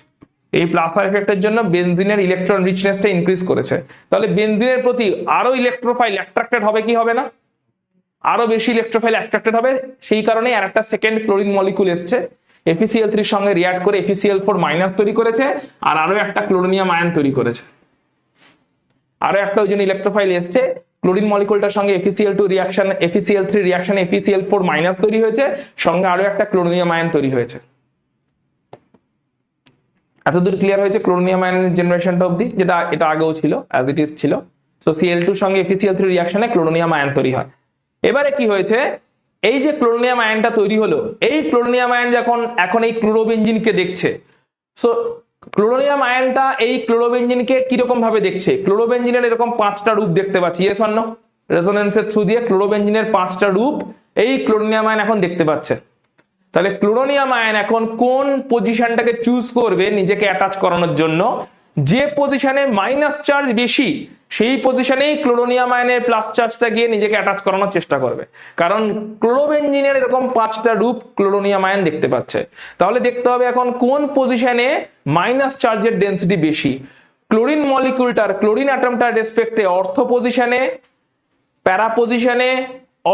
এই প্লাস আর এফেক্টের জন্য বেনজিনের ইলেকট্রন রিচনেসটা ইনক্রিজ করেছে। তাহলে বেনজিনের প্রতি আরো ইলেকট্রোফাইল অ্যাট্রাক্টেড হবে কি হবে না? আরো বেশি ইলেকট্রোফাইল অ্যাট্রাক্টেড হবে। সেই কারণেই আর একটা সেকেন্ড ক্লোরিন মলিকুল এসছে, FeCl3 এর সঙ্গে রিঅ্যাক্ট করে FeCl4 মাইনাস তৈরি করেছে, আর আরো একটা ক্লোরিনিয়াম আয়ন তৈরি করেছে। আরো একটা ওই জন্য ইলেকট্রোফাইল এসছে, ক্লোরিন মলিকুলটার সঙ্গে FeCl2 reaction, FeCl3 reaction FeCl4 minus তৈরি হয়েছে, সঙ্গে আরো একটা ক্লোরিনিয়াম আয়ন তৈরি হয়েছে। এতদূর ক্লিয়ার হয়েছে ক্লোরিনিয়াম আয়নের জেনারেশনটা অবধি, যেটা এটা আগেও ছিল, অ্যাজ ইট ইজ ছিল। সো Cl2 সঙ্গে FeCl3 রিঅ্যাকশনে ক্লোরিনিয়াম আয়ন তৈরি হয়। এবারে কি হয়েছে, এই যে ক্লোরিনিয়াম আয়নটা তৈরি হলো, এই ক্লোরিনিয়াম আয়ন যখন এখন এই ক্লোরোবেনজিনকে দেখছে, সো ক্লোরিনিয়াম আয়নটা এই ক্লোরোবেনজিনকে কিরকম ভাবে দেখছে? ক্লোরোবেনজিনের এরকম 5টা রূপ দেখতে পাচ্ছি, ইয়েস অর নো? রেজোনেন্সের থ্রু দিয়ে ক্লোরোবেনজিনের 5টা রূপ এই ক্লোরিনিয়াম আয়ন এখন দেখতে পাচ্ছে। তাহলে ক্লোরোনিয়াম আয়ন এখন কোন পজিশনটাকে চুজ করবে নিজেকে অ্যাটাচ করানোর জন্য? যে পজিশনে মাইনাস চার্জ বেশি সেই পজিশনেই ক্লোরোনিয়াম আয়নের প্লাস চার্জটা গিয়ে নিজেকে অ্যাটাচ করানোর চেষ্টা করবে, কারণ ক্লোরোবেনজিনের এরকম 5টা রূপ ক্লোরোনিয়াম আয়ন দেখতে পাচ্ছে। তাহলে দেখতে হবে এখন কোন পজিশনে মাইনাস চার্জের ডেনসিটি বেশি। ক্লোরিন মলিকুলটার, ক্লোরিন অ্যাটমটার রেসপেক্টে অর্থ পজিশনে, প্যারা পজিশনে,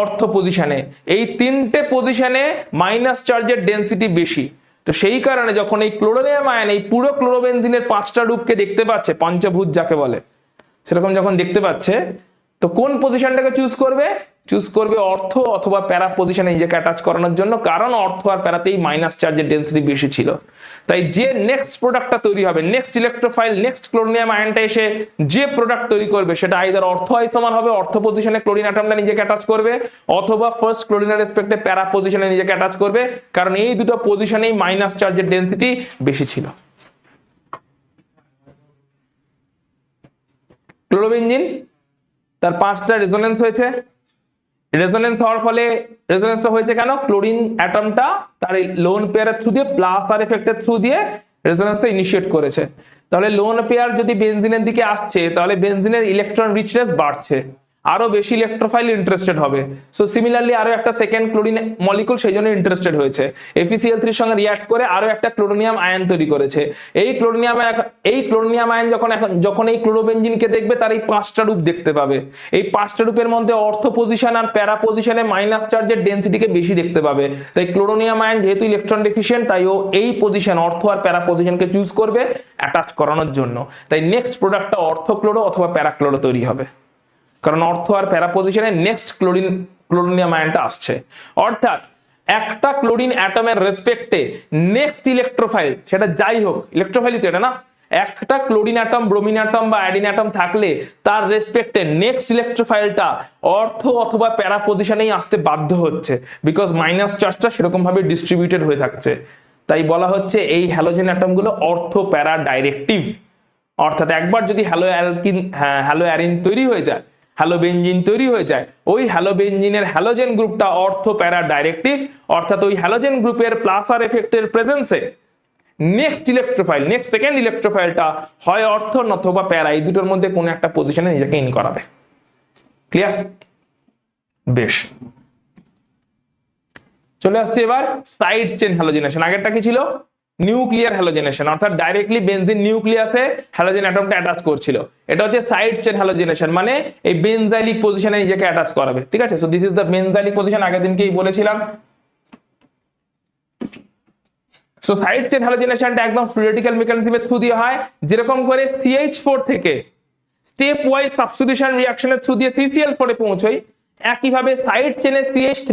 অর্থ পজিশনে, এই 3টে পজিশনে মাইনাস চার্জের ডেনসিটি বেশি। তো সেই কারণে যখন এই ক্লোরোনিয়াম আয়ন এই পুরো ক্লোরোবেনজিনের 5টা রূপকে দেখতে পাচ্ছে, পঞ্চভূত যাকে বলে, সেরকম যখন দেখতে পাচ্ছে, তো কোন পজিশনটাকে চুজ করবে? চুজ করবে অর্থ অথবা প্যারা পজিশনে নিজেকে অ্যাটাচ করানোর জন্য, কারণ অর্থ আর প্যারাতেই মাইনাস চার্জের ডেনসিটি বেশি ছিল। তাই যে নেক্সট প্রোডাক্টটা তৈরি হবে, নেক্সট ইলেকট্রোফাইল, নেক্সট ক্লোরিনিয়াম আয়নটা এসে যে প্রোডাক্ট তৈরি করবে, সেটা আইদার অর্থ আইসোমার হবে, অর্থ পজিশনে ক্লোরিন অ্যাটমটা নিজেকে অ্যাটাচ করবে, অথবা ফার্স্ট ক্লোরিনের রেসপেক্টে প্যারা পজিশনে নিজেকে অ্যাটাচ করবে, কারণ এই দুটো পজিশনেই মাইনাস চার্জের ডেনসিটি বেশি ছিল। ক্লোরোবেনজিন তার 5টা রেজোনেন্স হয়েছে। রেজোনেন্স হওয়ার ফলে, রেজোনেন্সটা হয়েছে কেন? ক্লোরিন অ্যাটমটা তার লোন পেয়ারের থ্রু দিয়ে, প্লাস আর এফেক্টের থ্রু দিয়ে রেজোনেন্সটা ইনিশিয়েট করেছে। তাহলে লোন পেয়ার যদি বেনজিনের দিকে আসছে, তাহলে বেনজিনের ইলেকট্রন রিচনেস বাড়ছে, আরো বেশি ইলেকট্রোফাইল ইন্টারেস্টেড হবে। সো সিমিলারলি আরো একটা সেকেন্ড ক্লোরিন মলিকুল সেই জন্য ইন্টারেস্টেড হয়েছে, FeCl3 এর সঙ্গে রিঅ্যাক্ট করে আরো একটা ক্লোরিনিয়াম আয়ন তৈরি করেছে। এই ক্লোরিনিয়াম আয়ন যখন এই ক্লোরোবেনজিনকে দেখবে, তার এই 5টা রূপ দেখতে পাবে। এই 5টা রূপের মধ্যে অর্থ পজিশন আর প্যারা পজিশনে মাইনাস চার্জের ডেনসিটিকে বেশি দেখতে পাবে। তাই ক্লোরোনিয়াম আয়ন যেহেতু ইলেকট্রন ডেফিশিয়েন্ট, তাই ও এই পজিশন অর্থ আর প্যারা পজিশনকে চুজ করবে অ্যাটাচ করানোর জন্য। তাই নেক্সট প্রোডাক্টটা অর্থ ক্লোরো অথবা প্যারা ক্লোরো তৈরি হবে, কারণ অর্থ আর প্যারা পজিশনে নেক্সট ক্লোরিনিয়াম আয়নটা আসছে। অর্থাৎ একটা ক্লোরিন অ্যাটমের রেসপেক্টে নেক্সট ইলেকট্রোফাইল, সেটা যাই হোক, ইলেকট্রোফাইলই তো এটা না, একটা ক্লোরিন অ্যাটম, ব্রোমিন অ্যাটম বা আয়োডিন অ্যাটম থাকলে তার রেসপেক্টে নেক্সট ইলেকট্রোফাইলটা অর্থ অথবা প্যারা পজিশনেই আসতে বাধ্য হচ্ছে, বিকজ মাইনাস চার্জটা সেরকম ভাবে ডিস্ট্রিবিউটেড হয়ে থাকছে। তাই বলা হচ্ছে এই হ্যালোজেন অ্যাটমগুলো অর্থ প্যারা ডাইরেক্টিভ। অর্থাৎ একবার যদি হ্যালো অ্যারিন তৈরি হয়ে যায়, হ্যালোবেনজিন তৈরি হয়ে যায়, ওই হ্যালোবেনজিনের হ্যালোজেন গ্রুপটা অর্থ প্যারা ডাইরেক্টিভ। অর্থাৎ ওই হ্যালোজেন গ্রুপের plus R এফেক্টের প্রেজেন্সে next electrophile, next second ইলেকট্রোফাইলটা হয় অর্থ অথবা প্যারা, এই দুটোর মধ্যে কোনো একটা পজিশনে নিজেকে ইন করাবে। ক্লিয়ার? বেশ, চলে আসছে এবার সাইড চেন হ্যালোজেনেশন। আগেরটা কি ছিল? নিউক্লিয়ার হ্যালোজেনেশন, অর্থাৎ ডাইরেক্টলি বেনজিন নিউক্লিয়াসে হ্যালোজেন অ্যাটমটা অ্যাটাচ করছিল। এটা হচ্ছে সাইড চেন হ্যালোজেনেশন, মানে এই বেনজাইলিক পজিশনে নিজেকে অ্যাটাচ করাবে। ঠিক আছে, so this is the benzylic position, আগের দিনকেই বলেছিলাম। সো সাইড চেন হ্যালোজেনেশনটা একদম ফ্রি রেডিক্যাল মেকানিজমের থ্রু দিয়ে হয়, যেরকম করে CH4 থেকে স্টেপ ওয়াইজ সাবস্টিটিউশন রিঅ্যাকশনের থ্রু দিয়ে CCl4 এ পৌঁছই, একইভাবে সাইড চেনে CH3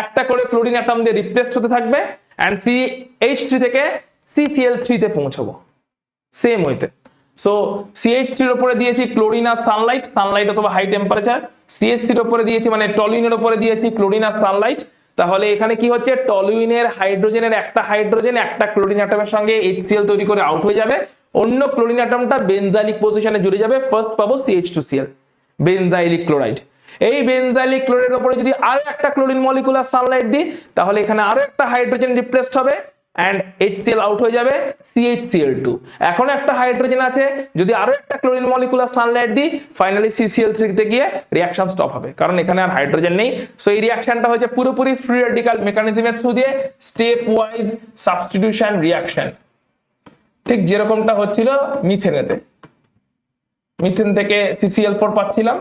একটা করে ক্লোরিন অ্যাটম দিয়ে রিপ্লেস হতে থাকবে এন্ড CH3 থেকে CCl3 তে পৌঁছাবো সেম ওয়েতে। সো CH3 এর উপরে দিয়েছি ক্লোরিন আর সানলাইট অথবা হাই টেম্পারেচার, CH3 এর উপরে দিয়েছি মানে টলুইনের উপরে দিয়েছি ক্লোরিন আর সানলাইট। তাহলে এখানে কি হচ্ছে, টলুইনের হাইড্রোজেনের একটা হাইড্রোজেন একটা ক্লোরিন অ্যাটমের সঙ্গে HCl তৈরি করে আউট হয়ে যাবে, অন্য ক্লোরিন অ্যাটমটা বেনজাইলিক পজিশনে জুড়ে যাবে, ফার্স্ট পাবো CH2Cl বেনজাইলিক ক্লোরাইড। এই বেনজাইলিক ক্লোরাইডের উপরে যদি আরো একটা ক্লোরিন মলিকুলার সানলাইট দিই তাহলে এখানে আরো একটা হাইড্রোজেন রিপ্লেসড হবে and HCl আউট হয়ে যাবে, CHCl2 এখন একটা হাইড্রোজেন আছে, যদি আরো একটা ক্লোরিন মলিকুলার সানলাইট দিই ফাইনালি CCl3 তে গিয়ে রিঅ্যাকশন স্টপ হবে, কারণ এখানে আর হাইড্রোজেন নেই। সো এই রিঅ্যাকশনটা হচ্ছে পুরোপুরি ফ্রি রেডিক্যাল মেকানিজমের থ্রু দিয়ে স্টেপ ওয়াইজ সাবস্টিটিউশন রিঅ্যাকশন, ঠিক যেরকমটা হচ্ছিল মিথেনেতে। মিথেন থেকে CCl4 পাচ্ছিলাম,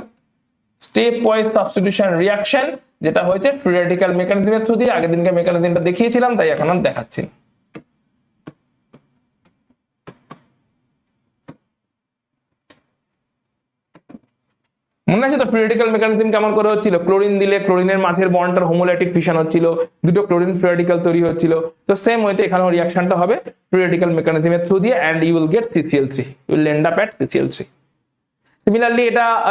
স্টেপ ওয়াইজ সাবস্টিটিউশন রিঅ্যাকশন যেটা হয়েছে ফ্রি রেডিক্যাল মেকানিজমের থ্রু দিয়ে। আগের দিনকে মেকানিজমটা দেখিয়েছিলাম তাই এখন আর দেখাচ্ছি না। মনে আছে তো ফ্রি রেডিক্যাল মেকানিজম কেমন করে হচ্ছিল, ক্লোরিন দিলে ক্লোরিনের মাঝের বন্ডটার হোমোলাইটিক ফিশন হচ্ছিল, দুটো ক্লোরিন ফ্রি রেডিক্যাল তৈরি হচ্ছিল। তো সেম ওয়েতে এখানেও রিঅ্যাকশনটা হবে ফ্রি রেডিক্যাল মেকানিজমের থ্রু দিয়ে and you will get CCl3, you will end up at CCl3। Similarly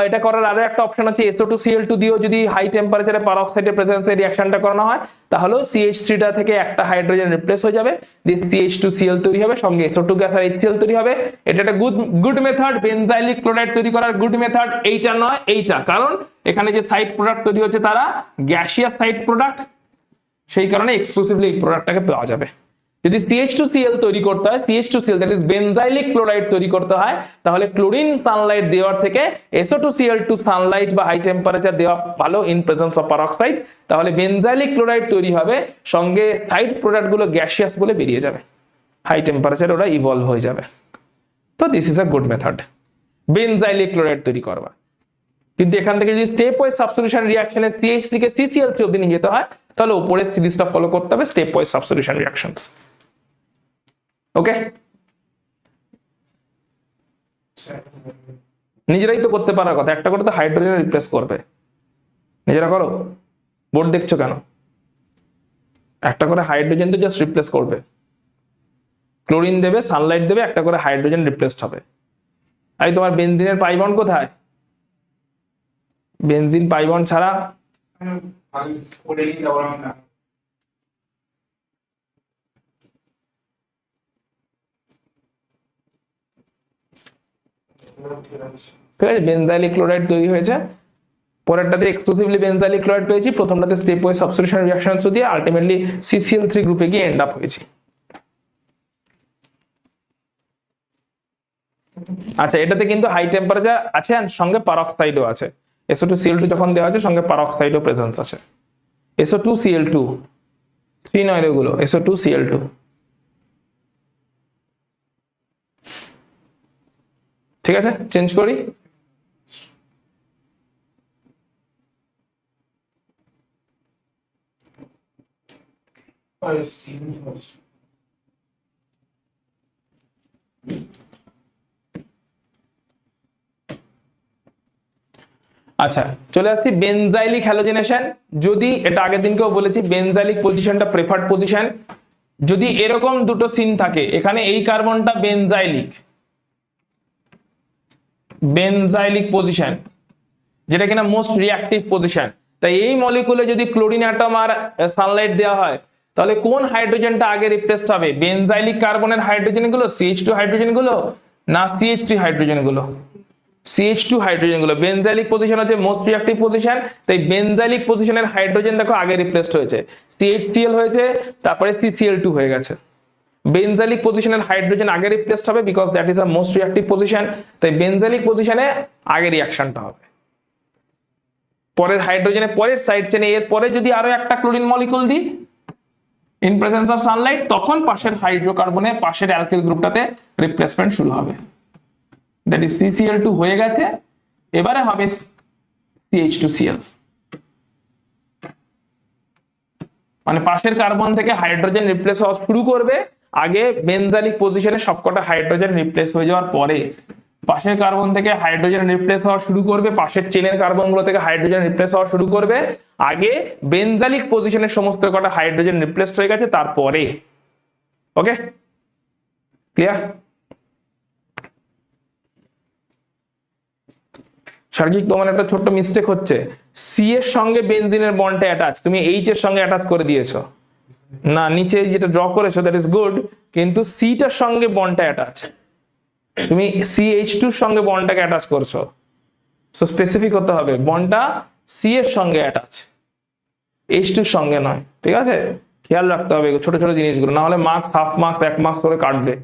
এটা করার আরো একটা অপশন আছে, SO2Cl2 দিয়েও যদি হাই টেম্পারেচারে পারঅক্সাইডের প্রেজেন্সে রিঅ্যাকশনটা করানো হয় তাহলেও CH3টা থেকে একটা হাইড্রোজেন রিপ্লেস হয়ে যাবে, দিয়ে CH2Cl তৈরি হবে, সঙ্গে SO2 গ্যাস আর HCl তৈরি হবে। এটা একটা গুড মেথড, বেনজাইলিক ক্লোরাইড তৈরি করার গুড মেথড। এইটা নয় এইটা, কারণ এখানে যে সাইড প্রোডাক্ট তৈরি হচ্ছে তারা গ্যাসিয়াস সাইড প্রোডাক্ট, সেই কারণে এক্সক্লুসিভলি এই প্রোডাক্টটাকে পাওয়া যাবে। যদি CH2Cl তৈরি করতে হয়, CH2Cl দ্যাট ইজ বেনজাইলিক ক্লোরাইড তৈরি করতে হয়, তাহলে ক্লোরিন সানলাইট দেওয়ার থেকে SO2Cl2 সানলাইট বা হাই টেম্পারেচার দেওয়া ভালো ইন প্রেজেন্স অফ পারঅক্সাইড। তাহলে বেনজাইলিক ক্লোরাইড তৈরি হবে, সঙ্গে সাইড প্রোডাক্টগুলো গ্যাসিয়াস বলে বেরিয়ে যাবে, হাই টেম্পারেচারে ওরা ইভলভ হয়ে যাবে। তো this is a good method benzylic chloride তৈরি করবা। কিন্তু এখান থেকে যদি স্টেপ ওয়াইজ সাবস্টিটিউশন রিঅ্যাকশনে CH3 কে CCl3 অবধি নিয়ে যেতে হয় তাহলে উপরের সিরিজটা ফলো করতে হবে, স্টেপ ওয়াইজ সাবস্টিটিউশন রিঅ্যাকশনস। ওকে, নিজেরাই তো করতে পারার কথা, একটা করে তো হাইড্রোজেন রিপ্লেস করবে, নিজেরা করো, বোর্ড দেখছো কেন? একটা করে হাইড্রোজেন তো জাস্ট রিপ্লেস করবে, ক্লোরিন দেবে, সানলাইট দেবে, একটা করে হাইড্রোজেন রিপ্লেসড হবে। আর তোমার বেনজিনের পাই বন্ড কোথায়? বেনজিন পাই বন্ড ছাড়া ঠিক আছে, বেনজাইলিক ক্লোরাইড তৈরি হয়েছে, পরেরটাতে এক্সক্লুসিভলি বেনজাইলিক ক্লোরাইড পেয়েছি, প্রথমটাতে stepwise substitution reaction through দিয়ে আলটিমেটলি CCl3 গ্রুপে গিয়ে এন্ড আপ হয়েছি। আচ্ছা, এটাতে কিন্তু হাই টেম্পারেচার আছে আর সঙ্গে পারঅক্সাইডও আছে। SO2Cl2 যখন দেওয়া আছে সঙ্গে পারঅক্সাইডও প্রেজেন্স আছে। SO2Cl2 3 নয় এগুলো, SO2Cl2। ঠিক আছে, চেঞ্জ করি। আচ্ছা, চলে আসছি বেনজাইলিক হ্যালোজেনেশন। যদি এটা আগের দিনকেও বলেছি, বেনজাইলিক পজিশনটা প্রেফার্ড পজিশন। যদি এরকম দুটো সিন থাকে, এখানে এই কার্বনটা বেনজাইলিক পজিশন, যেটা কিনা মোস্ট রিঅ্যাক্টিভ পজিশন। তাই এই মলিকুলে যদি ক্লোরিন অ্যাটম আর সানলাইট দেওয়া হয় তাহলে কোন হাইড্রোজেনটা আগে রিপ্লেসড হবে? বেনজাইলিক কার্বনের হাইড্রোজেন গুলো, CH2 হাইড্রোজেন গুলো, না CH3 হাইড্রোজেন গুলো? CH2 হাইড্রোজেন গুলো। বেনজাইলিক পজিশন হচ্ছে মোস্ট রিঅ্যাক্টিভ পজিশন, তাই বেনজাইলিক পজিশনের হাইড্রোজেন দেখো আগে রিপ্লেসড হয়েছে, CHCl হয়েছে, তারপরে CCl2 হয়ে গেছে। বেনজাইলিক পজিশনের হাইড্রোজেন আগে রিপ্লেসড হবে because that is a most reactive position, তাই বেনজাইলিক পজিশনে আগে রিঅ্যাকশনটা হবে। পরের হাইড্রোজেনে পরের সাইড চেনে এর পরে যদি আরো একটা ক্লোরিন মলিকুল দিই ইন প্রেজেন্স অফ সানলাইট, তখন পাশের হাইড্রোকার্বনে পাশের অ্যালকিল গ্রুপটাতে রিপ্লেসমেন্ট শুরু হবে। দ্যাট ইজ CCl2 হয়ে গেছে, এবারে হবে CH2Cl। মানে পাশের কার্বন থেকে হাইড্রোজেন রিপ্লেস হওয়া শুরু করবে আগে বেনজালিক পজিশনে সবকটা হাইড্রোজেন রিপ্লেস হয়ে যাওয়ার পরে পাশের কার্বন থেকে হাইড্রোজেন রিপ্লেস হওয়া শুরু করবে, পাশের চেনের কার্বনগুলো থেকে হাইড্রোজেন রিপ্লেস হওয়া শুরু করবে। আগে বেনজালিক পজিশনে সমস্ত কটা হাইড্রোজেন রিপ্লেস হয়ে গেছে, তারপরে। ওকে, ক্লিয়ার? সার্গিক তোমার একটা ছোট্ট মিস্টেক হচ্ছে, সি এর সঙ্গে বেনজিনের বন্ডটা অ্যাটাচ, তুমি এইচ এর সঙ্গে অ্যাটাচ করে দিয়েছো। না, নিচে যেটা ড্র করেছো দ্যাট ইজ গুড, কিন্তু সিটার সঙ্গে বন্ডটা অ্যাটাচ, তুমি CH2 এর সঙ্গে বন্ডটাকে অ্যাটাচ করছো। সো স্পেসিফিক হতে হবে, বন্ডটা সি এর সঙ্গে অ্যাটাচ, H2 এর সঙ্গে নয়। ঠিক আছে, খেয়াল রাখতে হবে ছোট ছোট জিনিসগুলো, না হলে মার্কস, হাফ মার্কস, 1 মার্কস করে কাটবে।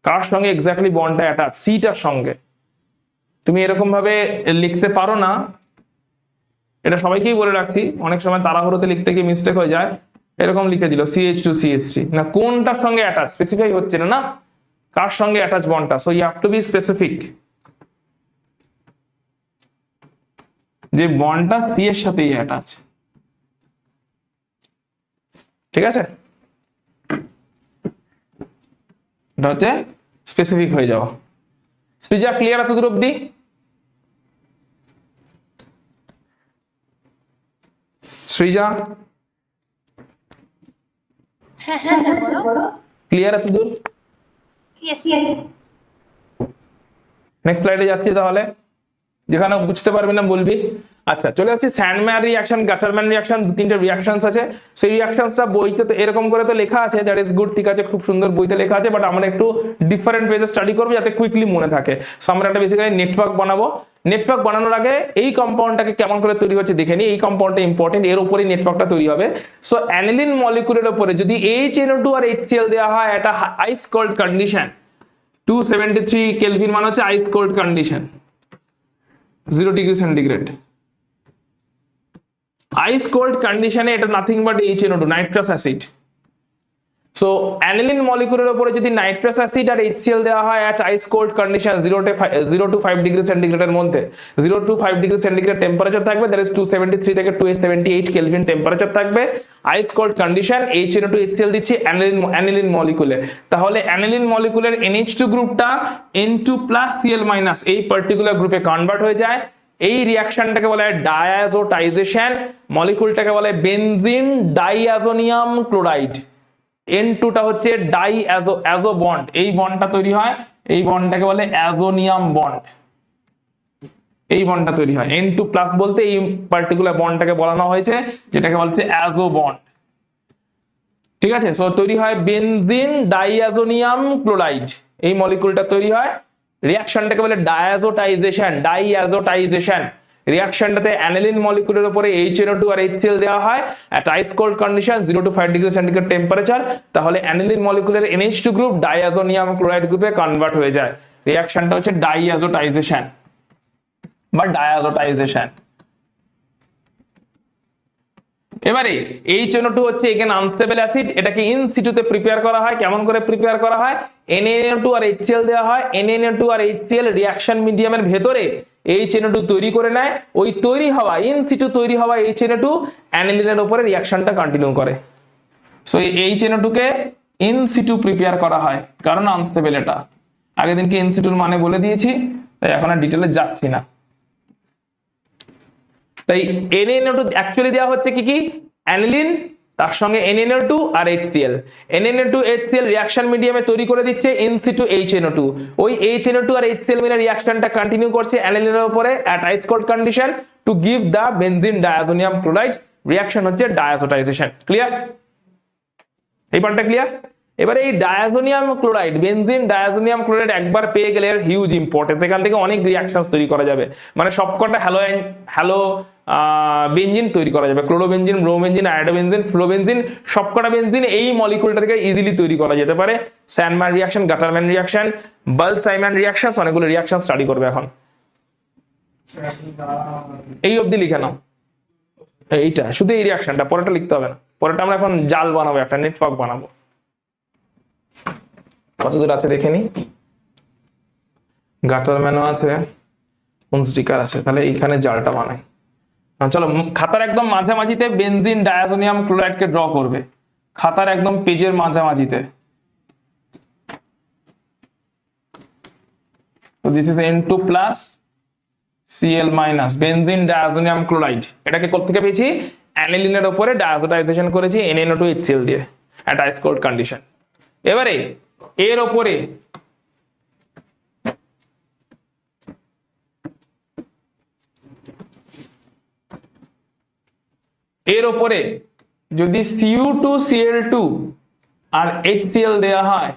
কার সঙ্গে এক্স্যাক্টলি বন্ডটা অ্যাটাচ? সিটার সঙ্গে। তুমি এরকম ভাবে লিখতে পারো না, এটা সবাইকেই বলে রাখছি, অনেক সময় তাড়াহুড়োতে লিখতে গিয়ে মিস্টেক হয়ে যায়। এরকম লিখে দিল CH2 CH3, না কোনটার সঙ্গে অ্যাটাচ স্পেসিফাই হচ্ছে না, না কার সঙ্গে অ্যাটাচ বন্ডটা। So you have to be specific, যে বন্ডটা সি এর সাথেই অ্যাটাচ। ঠিক আছে, এটা হচ্ছে স্পেসিফিক হয়ে যাওয়া। সৃজা ক্লিয়ার এত দূর অব্দি? সৃজা হ্যাঁ হ্যাঁ স্যার বলো। ক্লিয়ার এত দূর? ইয়েস। নেক্সট স্লাইডে যাচ্ছি তাহলে, যেখানে বুঝতে পারবি না বলবি। আচ্ছা, চলে আসছি স্যান্ডম্যান রিঅ্যাকশন, গাটারম্যান রিঅ্যাকশন, দু তিনটে রিঅ্যাকশনস আছে। সেই রিঅ্যাকশনসটা বইতে তো এরকম করে তো লেখা আছে, দ্যাট ইজ গুড, ঠিক আছে, খুব সুন্দর বইতে লেখা আছে, বাট আমরা একটু ডিফারেন্ট ওয়েতে স্টাডি করবো যাতে কুইকলি মনে থাকে। সো আমরা একটা বেসিক্যালি নেটওয়ার্ক বানাবো। নেটওয়ার্ক বানানোর আগে এই কম্পাউন্ডটাকে কেমন করে তৈরি হচ্ছে দেখে নিই। এই কম্পাউন্ডটা ইম্পর্টেন্ট, এর উপরেই নেটওয়ার্কটা তৈরি হবে। সো অ্যানিলিন মলিকুলের উপরে যদি HNO2 আর HCl দেওয়া হয় একটা আইস কোল্ড কন্ডিশন, 273 কেলভিন মানে হচ্ছে ice cold condition, 0 degree centigrade. Ice cold কন্ডিশনে এটা nothing but HNO2, nitrous acid. So aniline মলিকুলের উপরে যদি নাইট্রাস অ্যাসিড আর HCl দেওয়া হয় at ice cold condition 0 to 5 degree সেন্টিগ্রেডের মধ্যে, 0 to 5 ডিগ্রি সেন্টিগ্রেড টেম্পারেচার থাকবে, দ্যাট ইজ 273 থেকে 278 কেলভিন টেম্পারেচার থাকবে। Ice cold condition, HNO2 HCl দিচ্ছি অ্যানিলিন মলিকুলে। তাহলে অ্যানিলিন মলিকুলের NH2 গ্রুপটা N2+Cl- এই পার্টিকুলার গ্রুপে কনভার্ট হয়ে যায়। এই রিঅ্যাকশনটাকে বলা হয় ডায়াজোটাইজেশন। মলিকুলটাকে বলা হয় বেনজিন ডাইঅ্যাজোনিয়াম ক্লোরাইড। N2টা হচ্ছে অ্যাজো বন্ড, এই বন্ডটা তৈরি হয়, এই বন্ডটাকে বলে অ্যাজোনিয়াম বন্ড, এই বন্ডটা তৈরি হয়। N2+ বলতে এই পার্টিকুলার বন্ডটাকে বলানো হয়েছে, যেটাকে বলছে অ্যাজো বন্ড। ঠিক আছে, সো তৈরি হয় বেনজিন ডাইঅ্যাজোনিয়াম ক্লোরাইড, এই মলিকুলটা তৈরি হয়। রিঅ্যাকশনটাকে বলে ডায়াজোটাইজেশন। রিঅ্যাকশনটাতে অ্যানিলিন মলিকুলের উপরে HNO2 আর HCl দেওয়া হয় at ice cold condition 0 to 5 degree centigrade temperature. তাহলে অ্যানিলিন মলিকুলের NH2 গ্রুপ ডাইঅ্যাজোনিয়াম ক্লোরাইড গ্রুপে কনভার্ট হয়ে যায়। রিঅ্যাকশনটা হচ্ছে ডাইঅ্যাজোটাইজেশন বা ডায়াজোটাইজেশন। এবারে HNO2 হচ্ছে এগেন আনস্টেবল অ্যাসিড, এটাকে ইন সিটুতে প্রিপেয়ার করা হয়। কেমন করে প্রিপেয়ার করা হয়? NaNO2 আর HCl দেওয়া হয়, NaNO2 আর HCl রিঅ্যাকশন মিডিয়ামের ভেতরে HNO2 তৈরি করে নেয়। ওই তৈরি হওয়া ইন সিটু তৈরি হওয়া HNO2 অ্যানিলিনের উপরে রিঅ্যাকশনটা কন্টিনিউ করে। সো এই HNO2 K in situ prepare করা হয়, কারণ আনস্টেবল। এটা আগের দিনকে ইন সিটুর মানে বলে দিয়েছি, তাই এখন আর ডিটেলে যাচ্ছি না। তাই NaNO2 অ্যাকচুয়ালি দেওয়া হচ্ছে কি অ্যানিলিন, তার সঙ্গে NaNO2 আর HCl। NaNO2 HCl রিঅ্যাকশন মিডিয়ামে তৈরি করে দিচ্ছে ইন সিটু HNO2। ওই HNO2 আর HCl মিলে রিঅ্যাকশনটা কন্টিনিউ করছে অ্যানিলিনের উপরে at ice cold condition to give the benzene diazonium chloride. Reaction হচ্ছে ডায়াজোটাইজেশন। ক্লিয়ার? এই পার্টটা ক্লিয়ার? এবারে এই diazonium chloride, benzene diazonium chloride একবার পেয়ে গেলে এর হিউজ ইম্পর্টেন্স। এখান থেকে অনেক রিঅ্যাকশনস তৈরি করা যাবে, মানে সবকটা হ্যালো বেনজিন তৈরি করা যাবে। ক্লোরোবেনজিন, ব্রোমোবেনজিন, আয়োডোবেনজিন, ফ্লোবেনজিন, সবকটা বেনজিন এই মলিকুলটা থেকে ইজিলি তৈরি করা যেতে পারে। স্যান্ডম্যান রিঅ্যাকশন, গাটারম্যান রিঅ্যাকশন, বাল-সাইমন রিঅ্যাকশনস, অনেকগুলো রিঅ্যাকশন স্টাডি করবে এখন। এই অবধি লিখে নাও, এইটা শুধু এই রিঅ্যাকশনটা, পরেরটা লিখতে হবে না। পরেরটা আমরা এখন জাল বানাবো, একটা নেটওয়ার্ক বানাবো। কতদূর আছে দেখে নি। গাটারম্যানও আছে, স্টিকার আছে, তাহলে এইখানে জালটা বানাই। চলো, খাতার একদম মাঝামাঝিতে বেনজিন ডায়াজোনিয়াম ক্লোরাইডকে ড্র করবে, খাতার একদম পেজের মাঝামাঝিতে। So this is N2 plus Cl minus benzene diazonium chloride. এটাকে কোথা থেকে পেয়েছি? অ্যানিলিনের উপরে ডায়াজোটাইজেশন করেছি NaNO2HCl দিয়ে এট আইস কোল্ড কন্ডিশন। এবারে এর উপরে যদি Cu2Cl2 আর HCl দেয়া হয়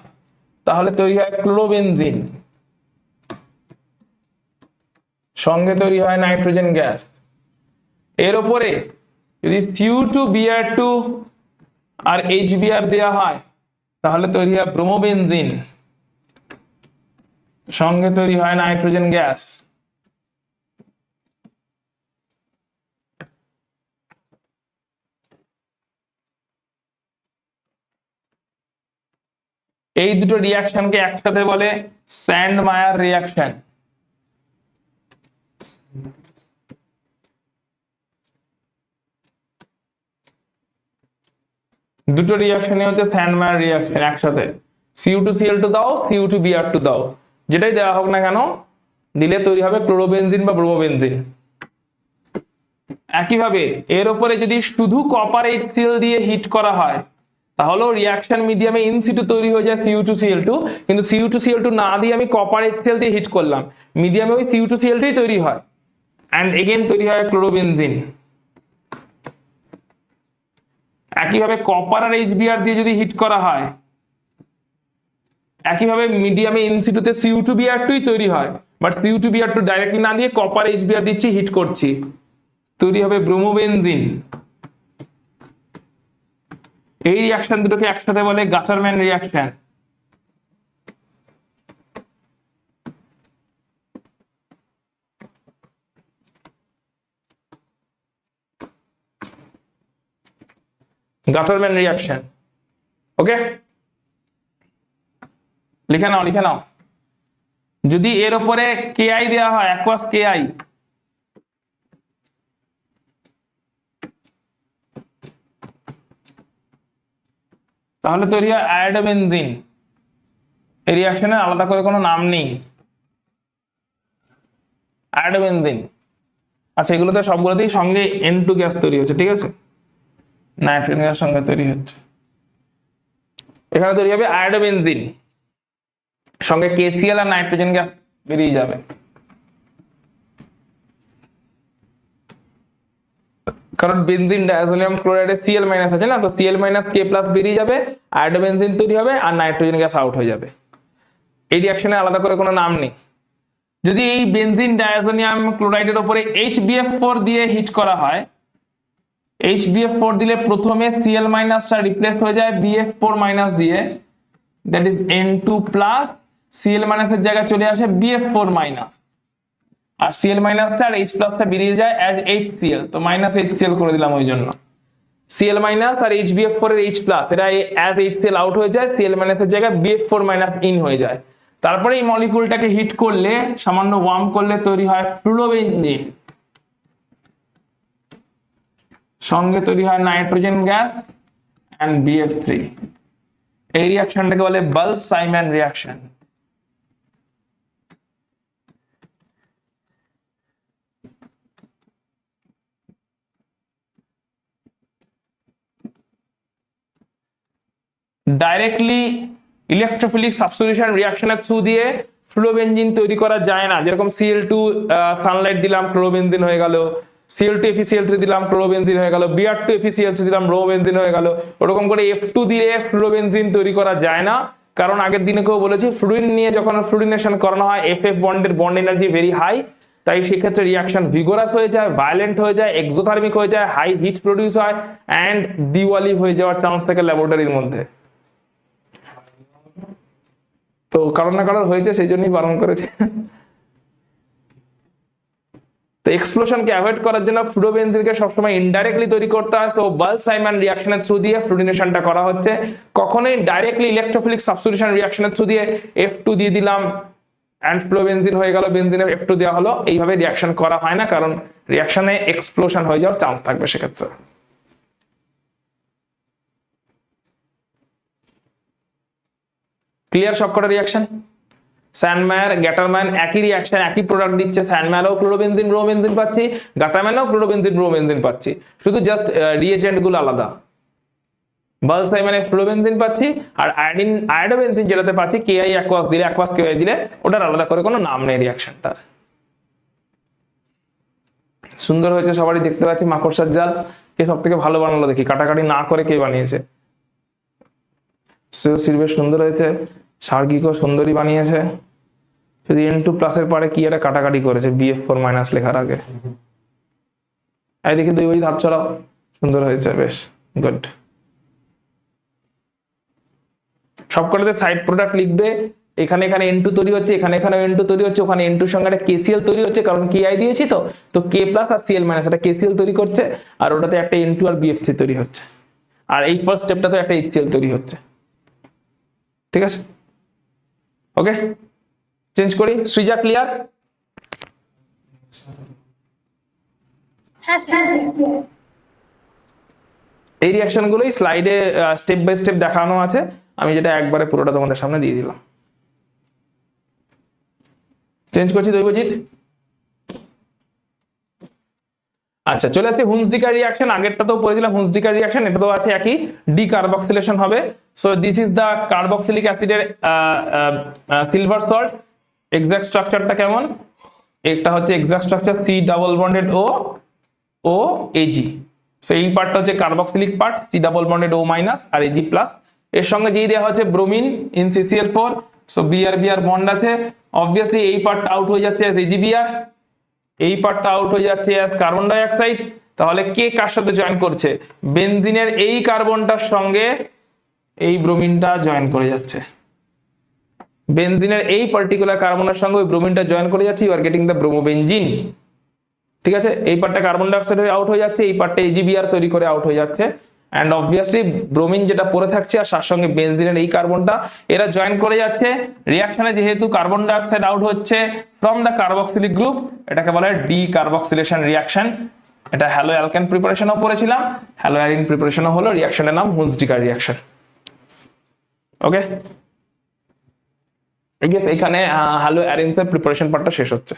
তাহলে তৈরি হয় ক্লোরোবেনজিন, সঙ্গে তৈরি হয় নাইট্রোজেন গ্যাস। এর উপরে যদি Cu2Br2 আর HBr দেয়া হয় তাহলে তৈরি হয় ব্রোমোবেনজিন, সঙ্গে তৈরি হয় নাইট্রোজেন গ্যাস। এই দুটো রিঅ্যাকশনকে একসাথে বলে স্যান্ডমায়ার রিঅ্যাকশন। দুটো রিঅ্যাকশনই হচ্ছে স্যান্ডমায়ার রিঅ্যাকশন একসাথে। Cu2Cl2 দাও, Cu2Br2 দাও, যেটাই দেওয়া হোক না কেন দিলে তৈরি হবে ক্লোরোবেনজিন বা ব্রোমোবেনজিন। একইভাবে এর উপরে যদি শুধু কপার HCl দিয়ে হিট করা হয় তাহলেও রিঅ্যাকশন মিডিয়ামে ইন সিটু তৈরি হয়ে যায় Cu2Cl2, কিন্তু Cu2Cl2 না দিয়ে আমি কপার HCl দিয়ে হিট করলাম, মিডিয়ামে ওই Cu2Cl2 তৈরি হয় এন্ড এগেইন তৈরি হয় ক্লোরোবেনজিন। একইভাবে কপার আর HBr দিয়ে যদি হিট করা হয়, একইভাবে মিডিয়ামে ইন সিটুতে Cu2Br2 তৈরি হয়, বাট Cu2Br2 ডাইরেক্টলি না দিয়ে কপার HBr দিচ্ছি, হিট করছি, তৈরি হবে ব্রোমোবেনজিন। এই রিঅ্যাকশন দুটোকে একসাথে বলে গাটারম্যান রিঅ্যাকশন। গাটারম্যান রিঅ্যাকশন। ওকে, লিখে নাও। যদি এর উপরে Ki দেওয়া হয়, অ্যাকুয়াস Ki, তাহলে তৈরি হয় আয়োডোবেনজিন। এই রিঅ্যাকশনের আলাদা করে কোনো নাম নেই, আয়োডোবেনজিন। আচ্ছা, এগুলোতে সবগুলোতেই সঙ্গে N2 গ্যাস তৈরি হচ্ছে, ঠিক আছে, নাইট্রোজেন গ্যাস সঙ্গে তৈরি হচ্ছে। এখানে তৈরি হবে আয়োডোবেনজিন, সঙ্গে KCl আর নাইট্রোজেন গ্যাস বেরিয়ে যাবে। কারণ বেনজিন ডায়াজোনিয়াম ক্লোরাইডে Cl মাইনাস আছে না, তো Cl মাইনাস K প্লাস বেরিয়ে যাবে, আয়োডোবেনজিন তৈরি হবে আর নাইট্রোজেন গ্যাস আউট হয়ে যাবে। এই রিঅ্যাকশনে আলাদা করে কোনো নাম নেই। যদি এই বেনজিন ডায়াজোনিয়াম ক্লোরাইডের উপরে HBF4 দিয়ে হিট করা হয়, HBF4 দিলে প্রথমে Cl মাইনাসটা রিপ্লেস হয়ে যায় BF4 মাইনাস দিয়ে, that is N2 plus, Cl মাইনাসের জায়গায় চলে আসে BF4 মাইনাস, আর Cl মাইনাসটা আর H প্লাসটা বেরিয়ে যায় অ্যাজ HCl, তো মাইনাস HCl করে দিলাম ওই জন্য। Cl মাইনাস আর HBF4 এর H প্লাস এটা অ্যাজ HCl আউট হয়ে যায়, Cl মাইনাসের জায়গায় BF4 মাইনাস ইন হয়ে যায়। তারপরে এই মলিকিউলটাকে হিট করলে, সামান্য ওয়ার্ম করলে তৈরি হয় ফ্লুরোবেনজিন, সঙ্গে তৈরি হয় নাইট্রোজেন গ্যাস এন্ড BF3। এই রিঅ্যাকশনটাকে বলে Balz Schiemann reaction. Directly electrophilic substitution রিঅ্যাকশনের থ্রু দিয়ে ফ্লুরোবেনজিন তৈরি করা যায় না। যেরকম Cl2 সানলাইট দিলাম, ক্লোরোবেনজিন হয়ে গেল, Cl2 FeCl3 দিলাম, ক্লোরোবেনজিন হয়ে গেল, Br2 FeCl3 দিলাম, ব্রোমোবেনজিন হয়ে গেল। ওরকম করে F2 দিয়ে ফ্লুরোবেনজিন তৈরি করা যায় না, কারণ আগের দিনে কেউ বলেছি ফ্লুরিন নিয়ে যখন ফ্লুরিনেশন করানো হয় FF বন্ডের বন্ড এনার্জি ভেরি হাই, তাই সেক্ষেত্রে রিঅ্যাকশন ভিগোরাস হয়ে যায়, ভায়োলেন্ট হয়ে যায়, এক্সোথার্মিক হয়ে যায়, হাই হিট প্রডিউস হয় এন্ড দিওয়ালি হয়ে যাওয়ার চান্স থাকে ল্যাবরেটরির মধ্যে। তো কারণ না কারণ হয়েছে, সেই জন্যই বারণ করেছে। তো এক্সপ্লোশনকে অ্যাভয়েড করার জন্য ফ্লুরোবেনজিনকে সবসময় ইনডাইরেক্টলি তৈরি করতে হয়। সো বালস-সাইমন রিঅ্যাকশনের থ্রু দিয়ে ফ্লুরিনেশনটা করা হচ্ছে, কখনোই ডাইরেক্টলি ইলেকট্রোফিলিক সাবস্টিটিউশন রিঅ্যাকশনের থ্রু দিয়ে F2 দিয়ে দিলাম এন্ড ফ্লুরোবেনজিন হয়ে গেল, বেনজিনের F2 দেওয়া হলো, এইভাবে রিঅ্যাকশন করা হয় না, কারণ রিঅ্যাকশনে এক্সপ্লোশন হয়ে যাওয়ার চান্স থাকবে সেক্ষেত্রে। ক্লিয়ার সবকটা রিঅ্যাকশন? স্যান্ডম্যার গ্যাটারম্যান একই রিয়াকশন একই প্রোডাক্ট দিচ্ছে, স্যান্ডম্যারও ক্লোরোবেনজিন ব্রোমোবেনজিন পাচ্ছি, গ্যাটারম্যানও ক্লোরোবেনজিন ব্রোমোবেনজিন পাচ্ছি, শুধু জাস্ট রিএজেন্ট গুলো আলাদা। বালসাইমানে ফ্লোরোবেনজিন পাচ্ছি, আর আয়োডোবেনজিন যেটাতে পাচ্ছি কেআই অ্যাকোয়াস দিলে, অ্যাকোয়াস কেআই দিলে ওটার আলাদা করে কোনো নাম নেই রিয়াকশনটার। সুন্দর হয়েছে, সবারই দেখতে পাচ্ছি। মাকড়সার জাল কে সব থেকে ভালো বানালো দেখি, কাটাকাটি না করে কে বানিয়েছে? বেশ সুন্দর হয়েছে, সার্গিকও সুন্দরই বানিয়েছে, শুধু N2+ এর পরে কি একটা কাটাকাটি করেছে BF4- লেখার আগে। এই দেখি 2 বই হাত ছড়াও, সুন্দর হয়েছে, বেশ গুড। সবকটাতে সাইড প্রোডাক্ট লিখবে, এখানে N2 তৈরি হচ্ছে, এখানে N2 তৈরি হচ্ছে, ওখানে N2 এর সঙ্গে একটা KCl তৈরি হচ্ছে, কারণ KI দিয়েছি তো K+ আর Cl- এটা KCl তৈরি করছে, আর ওটাতে একটা N2 আর BF3 তৈরি হচ্ছে, আর এই ফার্স্ট স্টেপটাতে একটা HCl তৈরি হচ্ছে। ঠিক আছে, ওকে, চেঞ্জ করি। সৃজা ক্লিয়ার? হ্যাঁ স্যার। এই রিঅ্যাকশন গুলোই স্লাইডে স্টেপ বাই স্টেপ দেখানো আছে, আমি যেটা একবারে পুরোটা তোমাদের সামনে দিয়ে দিলাম। চেঞ্জ করছি দৈবজিৎ। আচ্ছা, চলে আসছে হুন্সডিকার রিঅ্যাকশন। আগেরটা তো পড়েছিলাম হুন্সডিকার রিঅ্যাকশন, এটা তো আছে একই, ডিকার্বক্সিলেশন হবে। So this is the carboxylic অ্যাসিডের সিলভার সল্ট। এক্সাক্ট স্ট্রাকচারটা কেমন? একটা হচ্ছে এক্সাক্ট স্ট্রাকচার C+O সো এই পার্টটা হচ্ছে কার্বক্সিলিক পার্ট, C+O- আর Ag+। এর সঙ্গে যেই দেওয়া হচ্ছে bromine in CCl4, so Br bond আছে, অবভিয়াসলি এই পার্টটা আউট হয়ে যাচ্ছে অ্যাজ AgBr, এই পার্টটা আউট হয়ে যাচ্ছে অ্যাজ কার্বন ডাইঅক্সাইড। তাহলে কে কার সাথে জয়েন করছে? বেনজিনের এই কার্বনটার সঙ্গে এই ব্রোমিনটা জয়েন করে যাচ্ছে, বেনজিনের এই পার্টিকুলার কার্বনের সঙ্গে ওই ব্রোমিনটা জয়েন করে যাচ্ছে, ইউ আর গেটিং দ্য ব্রোমোবেনজিন। ঠিক আছে, এই পার্টটা কার্বন ডাইঅক্সাইড হয়ে আউট হয়ে যাচ্ছে, এই পার্টটা AgBr তৈরি করে আউট হয়ে যাচ্ছে, এন্ড অবভিয়াসলি ব্রোমিন যেটা পড়ে থাকছে আর তার সঙ্গে বেনজিনের এই কার্বনটা এরা জয়েন করে যাচ্ছে রিঅ্যাকশনে। যেহেতু কার্বন ডাইঅক্সাইড আউট হচ্ছে ফ্রম দ্য কার্বক্সিলিক গ্রুপ, এটাকে বলা হয় ডিকার্বক্সিলেশন রিঅ্যাকশন। এটা হ্যালো অ্যালকেন প্রিপারেশনও পড়েছিলাম, হ্যালো অ্যারিন প্রিপারেশনও হলো, রিঅ্যাকশনের নাম হুন্সডিকার রিঅ্যাকশন। ওকে, এখানে হ্যালো অ্যারিনসের প্রিপারেশন পার্টটা শেষ হচ্ছে।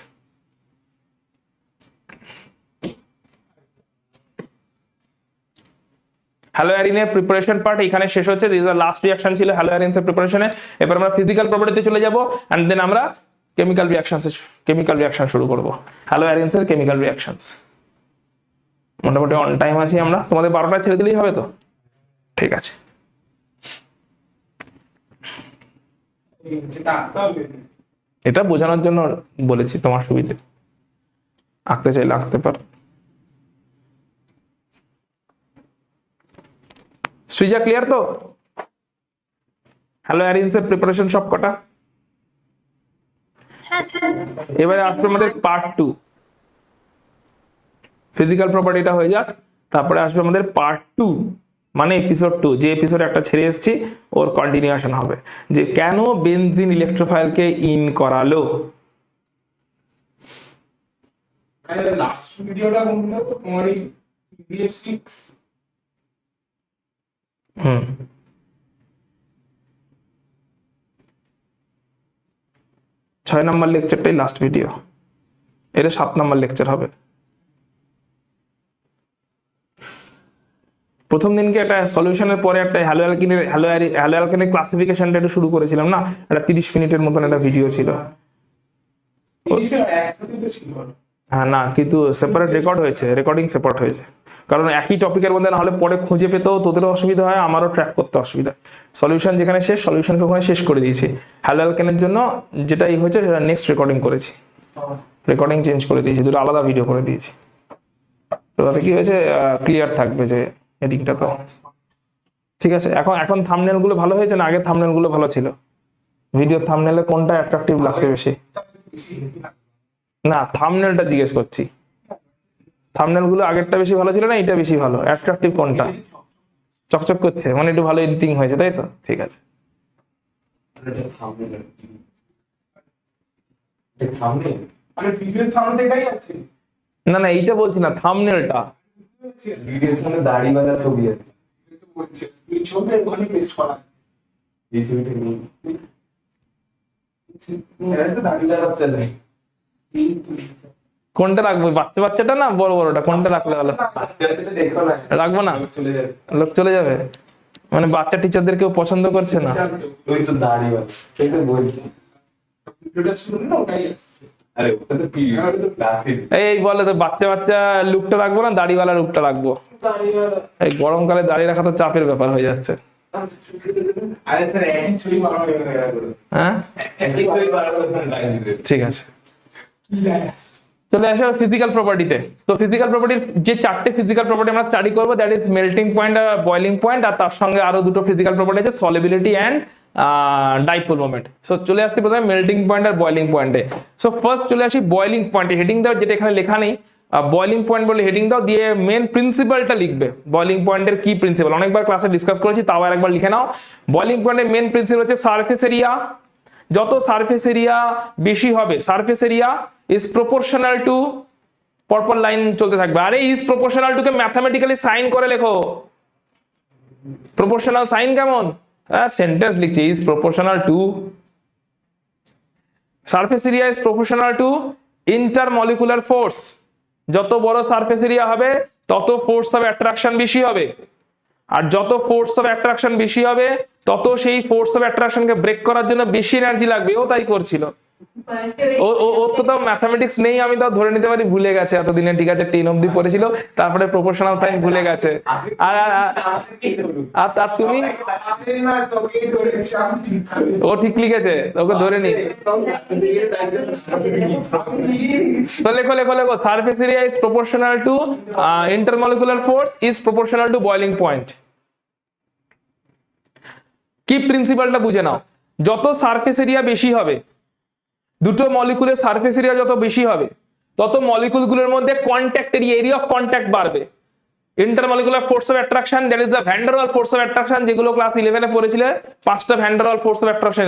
হ্যালো অ্যারিনের প্রিপারেশন পার্ট এখানে শেষ হচ্ছে। দিস আর লাস্ট রিঅ্যাকশন ছিল হ্যালো অ্যারিনসের প্রিপারেশনে। এবার আমরা ফিজিক্যাল প্রপার্টিতে চলে যাব, এন্ড দেন আমরা কেমিক্যাল রিঅ্যাকশন শুরু করব। হ্যালো অ্যারিনসের কেমিক্যাল রিঅ্যাকশনস মোটামুটি অন টাইম আছি আমরা, তোমাদের 12টা ছেড়ে দিলেই হবে তো? ঠিক আছে, এটা বোঝানোর জন্য বলেছি, তোমার সুবিধে, আঁকতে চাইলে আঁকতে পারো। সৃজা ক্লিয়ার তো? হ্যালো অ্যারিনসের প্রিপারেশন সব কটা? হ্যাঁ স্যার। এবারে আসবে আমাদের পার্ট 2, ফিজিক্যাল প্রপার্টিটা হয়ে যাক, তারপরে আসবে আমাদের পার্ট 2, মানে এপিসোড 2, যে এপিসোডে একটা ছেড়ে এসেছি ওর কন্টিনিউশন হবে, যে কেন বেনজিন ইলেকট্রোফাইলকে ইন করালো। লাস্ট ভিডিওটা কোনটা? তোমার এই BF6 ছয় নম্বর লেকচারটাই লাস্ট ভিডিও, এটা 7 নম্বর লেকচার হবে। প্রথম দিনকে একটা সলিউশনের পরে একটা হ্যালো অ্যালকেনের ক্লাসিফিকেশনটা একটু শুরু করেছিলাম না, একটা 30 মিনিটের মতন একটা ভিডিও ছিল। একসাথে তো ছিল। হ্যাঁ, না কিন্তু সেপারেট রেকর্ড হয়েছে, রেকর্ডিং সেপারেট হয়েছে, কারণ একই টপিকের মধ্যে না হলে পরে খুঁজে পেতেও তোদেরও অসুবিধা হয়, আমারও ট্র্যাক করতে অসুবিধা। সলিউশন যেখানে শেষ, সলিউশনকে ওখানে শেষ করে দিয়েছি। হ্যালো অ্যালকেনের জন্য যেটাই হয়েছে সেটা নেক্সট রেকর্ডিং করেছি, রেকর্ডিং চেঞ্জ করে দিয়েছি, দুটো আলাদা ভিডিও করে দিয়েছি। তো তাতে কি হয়েছে, ক্লিয়ার থাকবে যে হেডিংটা। তো ঠিক আছে, এখন থাম্বনেল গুলো ভালো হয়েছে না? আগে থাম্বনেল গুলো ভালো ছিল? ভিডিও থাম্বনেলে কোনটা অ্যাট্রাকটিভ লাগছে বেশি? না, থাম্বনেলটা জিজ্ঞেস করছি, থাম্বনেল গুলো আগেরটা বেশি ভালো ছিল না এটা বেশি ভালো? অ্যাট্রাকটিভ কোনটা? চকচক করছে মানে একটু ভালো এডিটিং হয়েছে, তাই তো? ঠিক আছে, মানে প্রিভিয়াস সাউন্ড এটাই আছে। না না এইটা বলছি না, থাম্বনেলটা। ভিডিওর সামনে দাড়িওয়ালা ছবি আছে, এটা বলছে এই ছবি ওখানে পেস্ট করা। এই ছবিটা নিয়ে স্যার তো দাঁড়িয়ে বাচ্চা নেই। কোনটা রাখবো, বাচ্চা বাচ্চাটা না বড় বড়টা, কোনটা রাখলে ভালো? বাচ্চাটা দেখো না, রাখবো না, চলে যাবে। লোক চলে যাবে, মানে বাচ্চা টিচারদের কেউ পছন্দ করছে না। ওই তো দাড়িওয়ালা, সেই তো বলছি। ভিডিওটা শুনুন না, ওটাই আসছে। আরে ওটা তো কি ক্লাসে এই বলে তো বাচ্চা বাচ্চা লুকটা রাখবো না দাড়িওয়ালা লুকটা রাখবো? দাড়িওয়ালা। এই গরমকালে দাড়ি রাখা তো চাপের ব্যাপার হয়ে যাচ্ছে। আরে স্যার একই ছবি বানানো হয়ে গেল। হ্যাঁ একই ছবি বারবার লাইন দিতে। ঠিক আছে, কি লাগে? চলে আসো ফিজিক্যাল প্রপার্টিতে। তো ফিজিক্যাল প্রপার্টির যে চারটে ফিজিক্যাল প্রপার্টি আমরা স্টাডি করবো, দ্যাট ইজ মেল্টিং পয়েন্ট আর বয়লিং পয়েন্ট, আর তার সঙ্গে আরো দুটো ফিজিক্যাল প্রপার্টি আছে, solubility and dipole moment. So চলে আসছি প্রথমে মেল্টিং পয়েন্ট আর বয়লিং পয়েন্টে। সো ফার্স্ট চলে আসি বয়লিং পয়েন্টে, হেডিং দাও, যেটা এখানে লেখা নেই, বয়লিং পয়েন্ট বলে হেডিং দাও, দিয়ে মেন প্রিন্সিপালটা লিখবে। বয়লিং পয়েন্টের কি প্রিন্সিপাল অনেকবার ক্লাসে ডিসকাস করেছি, তাও একবার লিখে নাও। বয়লিং পয়েন্টের মেন প্রিন্সিপাল হচ্ছে সারফেস এরিয়া। যত সারফেস এরিয়া বেশি হবে, surface area is proportional to, পরপর লাইন চলতে থাকবে। আরে ইজ প্রপোর্শনাল টু কে ম্যাথমেটিক্যালি সাইন করে লেখো। প্রপোর্শনাল সাইন কেমন? সেন্টেন্স লিখছি, is proportional to, surface area is proportional to intermolecular force. যত বড় সারফেস এরিয়া হবে তত ফোর্স অফ অ্যাট্রাকশন বেশি হবে, আর যত ফোর্স অফ অ্যাট্রাকশন বেশি হবে তত সেই ফোর্স অফ অ্যাট্রাকশনকে ব্রেক করার জন্য বেশি এনার্জি লাগবে। ও তাই করছিল, ও তো তাও ম্যাথমেটিক্স নেই, আমি তাও ধরে নিতে পারি ভুলে গেছে এতদিনে, ঠিক আছে 10 অবধি পড়েছিল, তারপরে প্রপোর্শনাল সাইন ভুলে গেছে। আর আর তুমি, আরে না, তোকেই ধরেছি আমি, ঠিক করে। ও ঠিক লিখেছে, ওকে ধরে নি। তো লেখো লেখো লেখো, surface area is proportional to intermolecular force is proportional two boiling point. কি প্রিন্সিপালটা বুঝে নাও, যত সারফেস এরিয়া বেশি হবে, দুটো মলিকুলের সারফেস এরিয়া যত বেশি হবে তত মলিকুলগুলোর মধ্যে কন্ট্যাক্ট এরিয়া অফ কন্ট্যাক্ট বাড়বে। Intermolecular force of attraction, that is the van der Waal force of attraction, যেগুলো ক্লাস 11 এ পড়েছিলে, পাঁচটা van der Waal force of attraction,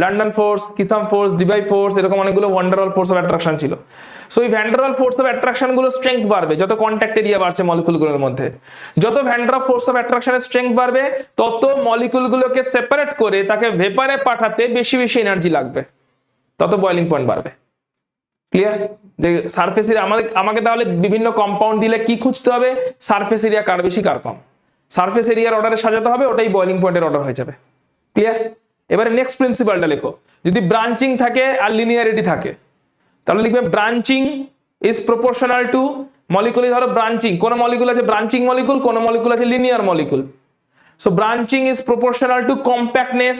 London force, Keesom force, Debye force, এরকম অনেকগুলো van der Waal force of attraction ছিল। সো এই van der Waal force of attraction গুলো স্ট্রেংথ বাড়বে যত কন্ট্যাক্ট এরিয়া বাড়ছে মলিকুলগুলোর মধ্যে। যত van der force of অ্যাট্রাকশনের strength বাড়বে তত মলিকুলগুলোকে সেপারেট করে তাকে ভেপারে পাঠাতে বেশি বেশি এনার্জি লাগবে, তত বয়লিং পয়েন্ট বাড়বে। ক্লিয়ার? যে সারফেস এরিয়া আমাকে তাহলে বিভিন্ন কম্পাউন্ড দিলে কি খুঁজতে হবে? সারফেস এরিয়া কার বেশি কার কম, সারফেস এরিয়ার অর্ডারে সাজাতে হবে, ওটাই বয়লিং পয়েন্টের অর্ডার হয়ে যাবে। ক্লিয়ার? এবারে নেক্সট প্রিন্সিপালটা লেখো। যদি ব্রাঞ্চিং থাকে আর লিনিয়ারিটি থাকে তাহলে লিখবে ব্রাঞ্চিং ইজ প্রপোর্শনাল টু, মলিকুলে ধরো ব্রাঞ্চিং, কোন মলিকুল আছে ব্রাঞ্চিং মলিকুল, কোন মলিকুল আছে linear molecule. So branching is proportional two compactness.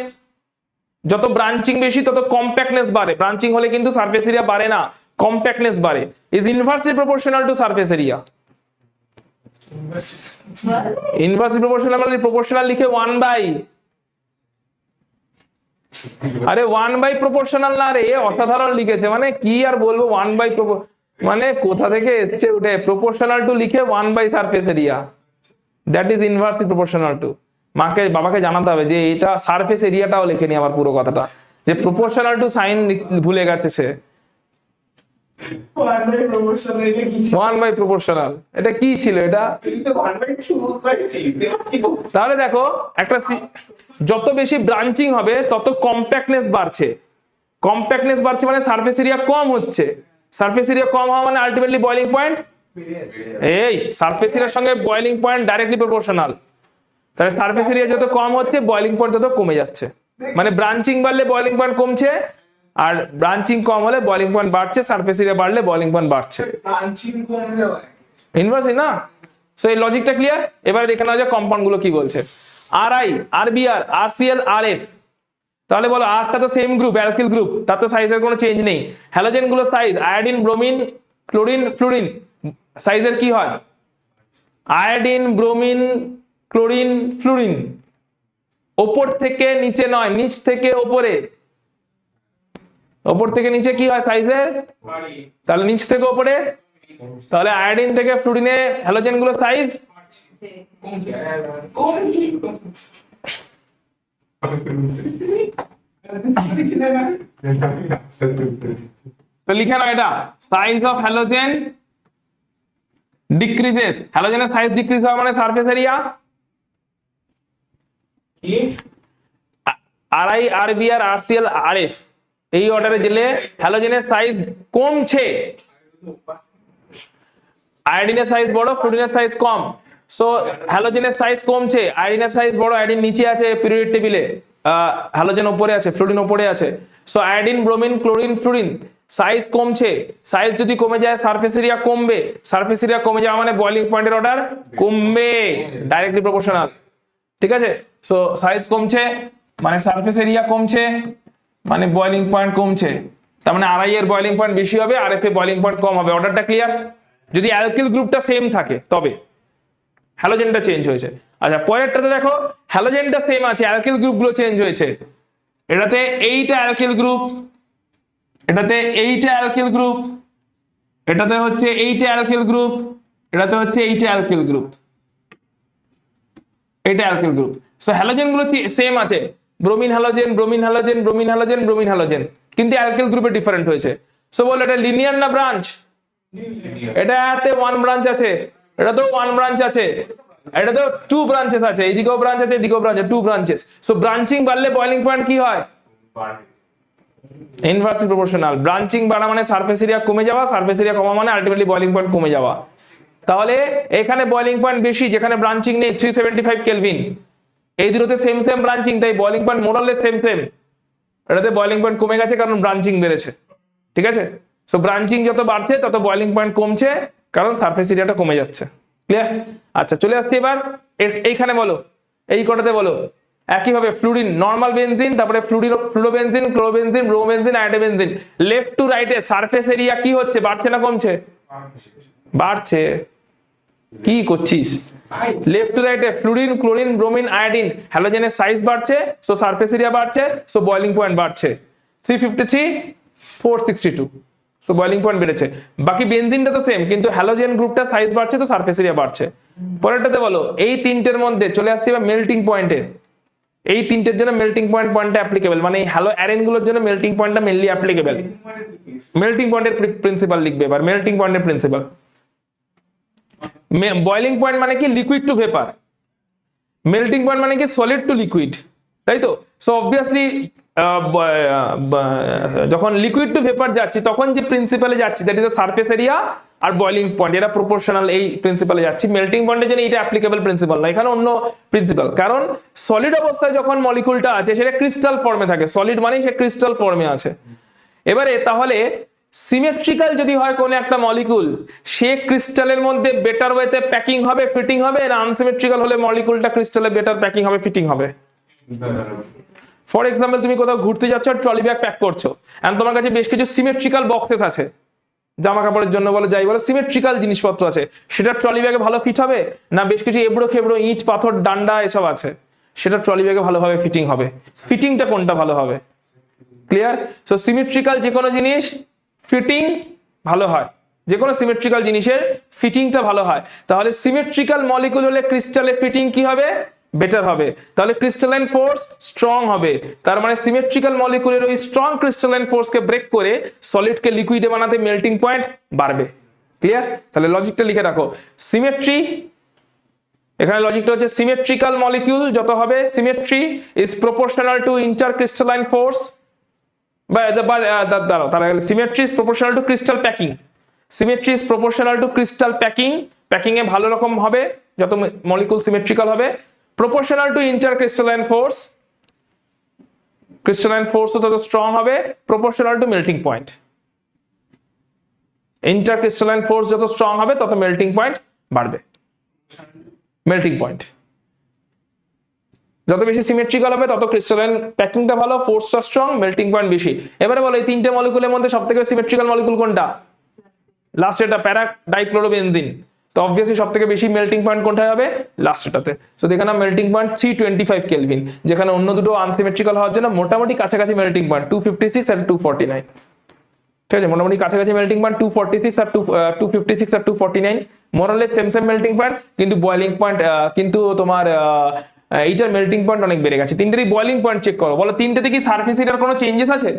যত ব্রাঞ্চিং বেশি তত কম্প্যাক্টনেস বাড়ে, ব্রাঞ্চিং হলে কিন্তু সারফেস এরিয়া বাড়ে না, কম্প্যাক্টনেস বাড়ে। Is inversely proportional to surface area. Inversely proportional মানে প্রপোর্শনাল লিখে 1/, আরে 1/, প্রপোর্শনাল না রে, অসাধারণ লিখেছে, মানে কি আর বলবো, 1/, মানে কোথা থেকে এসছে উঠে, প্রপোর্শনাল টু লিখে 1/, surface area, that is inversely proportional two. মাকে বাবাকে জানাতে হবে যে এটা সারফেস এরিয়াটাও লেখেনি আবার পুরো কথাটা, যে প্রপোর্শনাল টু সাইন ভুলে গেছে সে। 1/, প্রপোর্শনাল, এটা কি ছিল? 1/, প্রপোর্শনাল, এটা কি ছিল এটা? তুই তো 1/2 করেছিস, কি বলছিস? তাহলে দেখো একটা যত বেশি ব্রাঞ্চিং হবে তত কম্প্যাক্টনেস বাড়ছে, কম্প্যাক্টনেস বাড়ছে মানে সারফেস এরিয়া কম হচ্ছে, সারফেস এরিয়া কম হওয়া মানে আলটিমেটলি বয়লিং পয়েন্ট, এই সারফেস এরিয়ার সঙ্গে বয়লিং পয়েন্ট ডাইরেক্টলি প্রপোর্শনাল। তাহলে সারফেস এরিয়া যত কম হচ্ছে বয়লিং পয়েন্ট তত কমে যাচ্ছে, মানে ব্রাঞ্চিং বাড়লে বয়লিং পয়েন্ট কমছে, আর ব্রাঞ্চিং কম হলে বয়লিং পয়েন্ট বাড়ছে, সারফেস এরিয়া বাড়লে বয়লিং পয়েন্ট বাড়ছে। ব্রাঞ্চিং কমে যাওয়া, ইনভার্সলি না? সো এই লজিকটা ক্লিয়ার? এবারে দেখে নাও যে কম্পাউন্ড গুলো কি বলছে। RI, RBR, RCL, RF. তাহলে বলো আরটা তো সেম গ্রুপ, অ্যালকিল গ্রুপ, তার তো সাইজের কোনো চেঞ্জ নেই। হ্যালোজেন গুলো size iodine, bromine, chlorine, fluorine, সাইজের কি হয়? Iodine, bromine, chlorine, fluorine. ওপর থেকে নিচে নয়, নিচ থেকে ওপরে, ওপর থেকে নিচে কি হয় সাইজের? তাহলে নিচ থেকে ওপরে, তাহলে আয়োডিন থেকে ফ্লুরিনে হ্যালোজেন গুলো সাইজ তো লিখে নাও এটা, সাইজ অফ হ্যালোজেন ডিক্রিজেস, হ্যালোজেনের সাইজ ডিক্রিজ হয় মানে সারফেস এরিয়া। কি? আরআই, আরবিআর, আরসিএল, আরএফ, এই অর্ডারে গেলে হ্যালোজেনের সাইজ কমছে, আয়োডিনের সাইজ বড়, ফ্লুরিনের সাইজ কম। সো হ্যালোজেনের সাইজ কমছে, আয়োডিনের সাইজ বড়, আয়োডিন নিচে আছে পিরিয়ড টেবিলে, হ্যালোজেন উপরে আছে, ফ্লুরিন উপরে আছে। So iodine, bromine, chlorine, fluorine size কমছে। সাইজ যদি কমে যায় সারফেস এরিয়া কমবে, সারফেস এরিয়া কমে যাওয়া মানে বয়লিং পয়েন্টের অর্ডার কমবে, ডাইরেক্টলি প্রপোর্শনাল। ঠিক আছে, সো সাইজ কমছে মানে সারফেস এরিয়া কমছে মানে বয়লিং পয়েন্ট কমছে, তার মানে আরআই এর বয়লিং পয়েন্ট বেশি হবে, আরএফ এর বয়লিং পয়েন্ট কম হবে। অর্ডারটা ক্লিয়ার? যদি অ্যালকিল গ্রুপটা সেম থাকে তবে হ্যালোজেনটা চেঞ্জ হয়েছে। আচ্ছা পরেরটাতে দেখো হ্যালোজেনটা সেম আছে, অ্যালকিল গ্রুপগুলো চেঞ্জ হয়েছে। এটাতে এইটা অ্যালকিল গ্রুপ, এটাতে এইটা অ্যালকিল গ্রুপ, এটাতে হচ্ছে এইটা অ্যালকিল গ্রুপ, এটাতে হচ্ছে এইটা অ্যালকিল গ্রুপ, এটা অ্যালকিল গ্রুপ। সো হ্যালোজেন গুলো সেম আছে, bromine halogen, bromine halogen, bromine halogen, bromine halogen, কিন্তু অ্যালকিল গ্রুপে ডিফারেন্ট হয়েছে। সো বল এটা লিনিয়ার না ব্রাঞ্চ? এটাতে ওয়ান ব্রাঞ্চ আছে, এটাতেও ওয়ান ব্রাঞ্চ আছে, এটাতেও টু ব্রাঞ্চেস আছে, এইদিকেও ব্রাঞ্চ আছে, এদিকেও ব্রাঞ্চ আছে, টু ব্রাঞ্চেস। সো ব্রাঞ্চিং বাড়লে বয়লিং পয়েন্ট কি হয়? Inversely proportional. ব্রাঞ্চিং বাড়া মানে সারফেস এরিয়া কমে যাওয়া, সারফেস এরিয়া কমা মানে আলটিমেটলি বয়লিং পয়েন্ট কমে যাওয়া। তাহলে এখানে বয়লিং পয়েন্ট বেশি, যেখানে ব্রাঞ্চিং নেই, 375 কেলভিন। এই দুটোতে সেম সেম ব্রাঞ্চিং, তাই বয়লিং পয়েন্ট মোরালেস সেম সেম। এটাতে বয়লিং পয়েন্ট কমে গেছে কারণ ব্রাঞ্চিং বেড়েছে। ঠিক আছে, সো ব্রাঞ্চিং যত বাড়ছে তত বয়লিং পয়েন্ট কমছে কারণ সারফেস এরিয়াটা কমে যাচ্ছে। ক্লিয়ার? আচ্ছা চলে আসছে এবার এইখানে বলো, এই কটাতে বলো একইভাবে ফ্লুরিন, নরমাল বেনজিন, তারপরে fluorobenzene, chlorobenzene, bromobenzene, iodobenzene, left to রাইটে সারফেস এরিয়া কি হচ্ছে, বাড়ছে না কমছে? বাড়ছে। কি করছিস? লেফট টু রাইটে ফ্লুরিন, ক্লোরিন, ব্রোমিন, আয়োডিন, হ্যালোজেনের সাইজ বাড়ছে, সো সারফেস এরিয়া বাড়ছে, সো বয়লিং পয়েন্ট বাড়ছে। 353, 462, সো বয়লিং পয়েন্ট বেড়েছে। বাকি বেনজিনটা তো সেম, কিন্তু হ্যালোজেন গ্রুপটা সাইজ বাড়ছে তো সারফেস এরিয়া বাড়ছে। পরেরটাতে বলো এই তিনটের মধ্যে চলে আসছে এবার মেল্টিং পয়েন্টে। এই তিনটের জন্য মেল্টিং পয়েন্টটা অ্যাপ্লিকেবল, মানে এই হ্যালো অ্যারেন গুলোর জন্য মেল্টিং পয়েন্টটা মেইনলি অ্যাপ্লিকেবল। মেল্টিং পয়েন্টের প্রিন্সিপাল লিখবে এবার, মেল্টিং পয়েন্টের প্রিন্সিপাল। বয়লিং পয়েন্ট মানে কি liquid to vapour, melting point মানে কি সলিড টু লিকুইড, তাই তো? সো অবভিয়াসলি যখন লিকুইড টু ভেপার যাচ্ছি তখন যে প্রিন্সিপালে যাচ্ছি that is the surface area আর বয়লিং পয়েন্ট, এটা প্রপোর্শনাল এই প্রিন্সিপালে যাচ্ছি। মেল্টিং পয়েন্টের জন্য এটা অ্যাপ্লিকেবল প্রিন্সিপাল না, এখানে অন্য প্রিন্সিপাল। কারণ সলিড অবস্থায় যখন মলিকুলটা আছে সেটা ক্রিস্টাল ফর্মে থাকে, সলিড মানে সে ক্রিস্টাল ফর্মে আছে। এবারে তাহলে সিমেট্রিক্যাল যদি হয় কোন একটা মলিকুল, সে ক্রিস্টালের মধ্যে বেটার ওয়েতে প্যাকিং হবে, ফিটিং হবে, না আনসিমেট্রিক্যাল হলে মলিকুলটা ক্রিস্টালে বেটার প্যাকিং হবে, ফিটিং হবে? ফর এক্সাম্পল তুমি কোথাও ঘুরতে যাচ্ছ আর ট্রলি ব্যাগ প্যাক করছো, এন্ড তোমার কাছে বেশ কিছু সিমেট্রিক্যাল বক্সেস আছে, জামা কাপড়ের জন্য বলো যাই বলো, সিমেট্রিক্যাল জিনিসপত্র আছে, সেটা ট্রলি ব্যাগে ভালো ফিট হবে? না বেশ কিছু এবড়ো খেবড়ো ইট পাথর ডান্ডা এসব আছে, সেটা ট্রলি ব্যাগে ভালোভাবে ফিটিং হবে? ফিটিংটা কোনটা ভালো হবে? ক্লিয়ার? সো সিমেট্রিক্যাল যে কোনো জিনিস ফিটিং ভালো হয়, যে কোনো সিমেট্রিক্যাল জিনিসের ফিটিংটা ভালো হয়। তাহলে সিমেট্রিক্যাল মলিকুল হলে ক্রিস্টালে ফিটিং কি হবে? বেটার হবে। তাহলে ক্রিস্টালাইন ফোর্স স্ট্রং হবে, তার মানে সিমেট্রিক্যাল মলিকুলের ওই স্ট্রং ক্রিস্টালাইন ফোর্সকে ব্রেক করে সলিডকে লিকুইডে বানাতে মেল্টিং পয়েন্ট বাড়বে। ক্লিয়ার? তাহলে লজিকটা লিখে রাখো, সিমেট্রি, এখানে লজিকটা হচ্ছে সিমেট্রিক্যাল মলিকিউল যত হবে, symmetry is proportional to intercrystalline force, symmetry is proportional to crystal packing, symmetry is proportional to crystal packing, packing এ ভালো রকম হবে যত মলিকুল সিমেট্রিক্যাল হবে, proportional to intercrystalline force, crystalline force তত স্ট্রং হবে, proportional to melting point, intercrystalline force যত strong হবে তত মেল্টিং পয়েন্ট বাড়বে। মেল্টিং পয়েন্ট যত বেশি সিমেট্রিক্যাল হবে তত ক্রিস্টালাইন প্যাকিংটা ভালো, ফোর্সটা স্ট্রং, মেল্টিং পয়েন্ট বেশি। এবারে বলো এই তিনটে মলিকুলের মধ্যে সবথেকে সিমেট্রিক্যাল মলিকুল কোনটা? লাস্ট এটা প্যারা ডাইক্লোরোবেনজিন, তো অবভিয়াসলি সবথেকে বেশি মেল্টিং পয়েন্ট কোনটায় হবে? লাস্ট এটাতে। সো দেখে না মেল্টিং পয়েন্ট 325 কেলভিন, যেখানে অন্য দুটো আনসিমেট্রিক্যাল হওয়ার জন্য মোটামুটি কাছাকাছি মেল্টিং পয়েন্ট 256 আর 249। ঠিক আছে, মোটামুটি কাছাকাছি মেল্টিং পয়েন্ট 246 আর 256 আর 249, মোরালে সেম সেম মেল্টিং পয়েন্ট, কিন্তু বয়লিং পয়েন্ট কিন্তু তোমার এইটার মেল্টিং পয়েন্ট অনেক বেড়ে গেছে। তিনটেরই বয়লিং পয়েন্ট চেক করো, বলো তিনটেতে কি সারফেস এরিয়ার কোনো চেঞ্জেস আছে?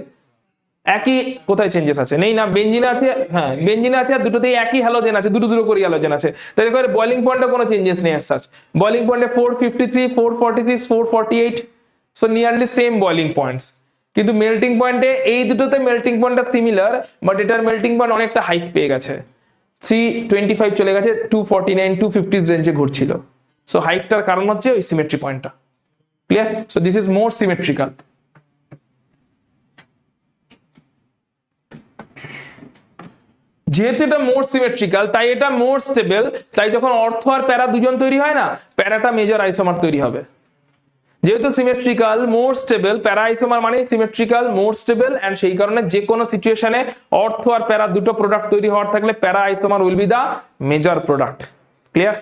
একই কোথায় চেঞ্জেস আছে? নেই না, বেনজিনে আছে, হ্যাঁ বেনজিনে আছে, আর দুটোতেই একই হ্যালোজেন আছে, দুটো দুটো করে হ্যালোজেন আছে, তাই দেখো বয়লিং পয়েন্টে কোনো চেঞ্জেস নেই। সাচ বয়লিং পয়েন্টে 453, 446, 448, so nearly same boiling points, কিন্তু মেল্টিং পয়েন্টে এই দুটোতে মেল্টিং পয়েন্টটা সিমিলার, বাট এটার মেল্টিং পয়েন্ট অনেকটা হাইট পেয়ে গেছে, 325 চলে গেছে 249 250 রেঞ্জে ঘুরছিল। সো হাইটটার কারণ হচ্ছে ওই সিমেট্রি পয়েন্টটা। Clear? So this is more symmetrical. যেহেতু এটা মোর সিমেট্রিক্যাল তাই এটা মোর স্টেবল, তাই যখন অর্থ আর প্যারা দুজন তৈরি হয় না, প্যারাটা মেজর আইসোমার তৈরি হবে। যেহেতু সিমেট্রিক্যাল মোর স্টেবল, প্যারা আইসোমার মানে সিমেট্রিক্যাল মোর স্টেবল, এন্ড সেই কারণে যে কোনো সিচুয়েশনে অর্থ আর প্যারা দুটো প্রোডাক্ট তৈরি হওয়ার থাকলে para isomer will be the major product. Clear?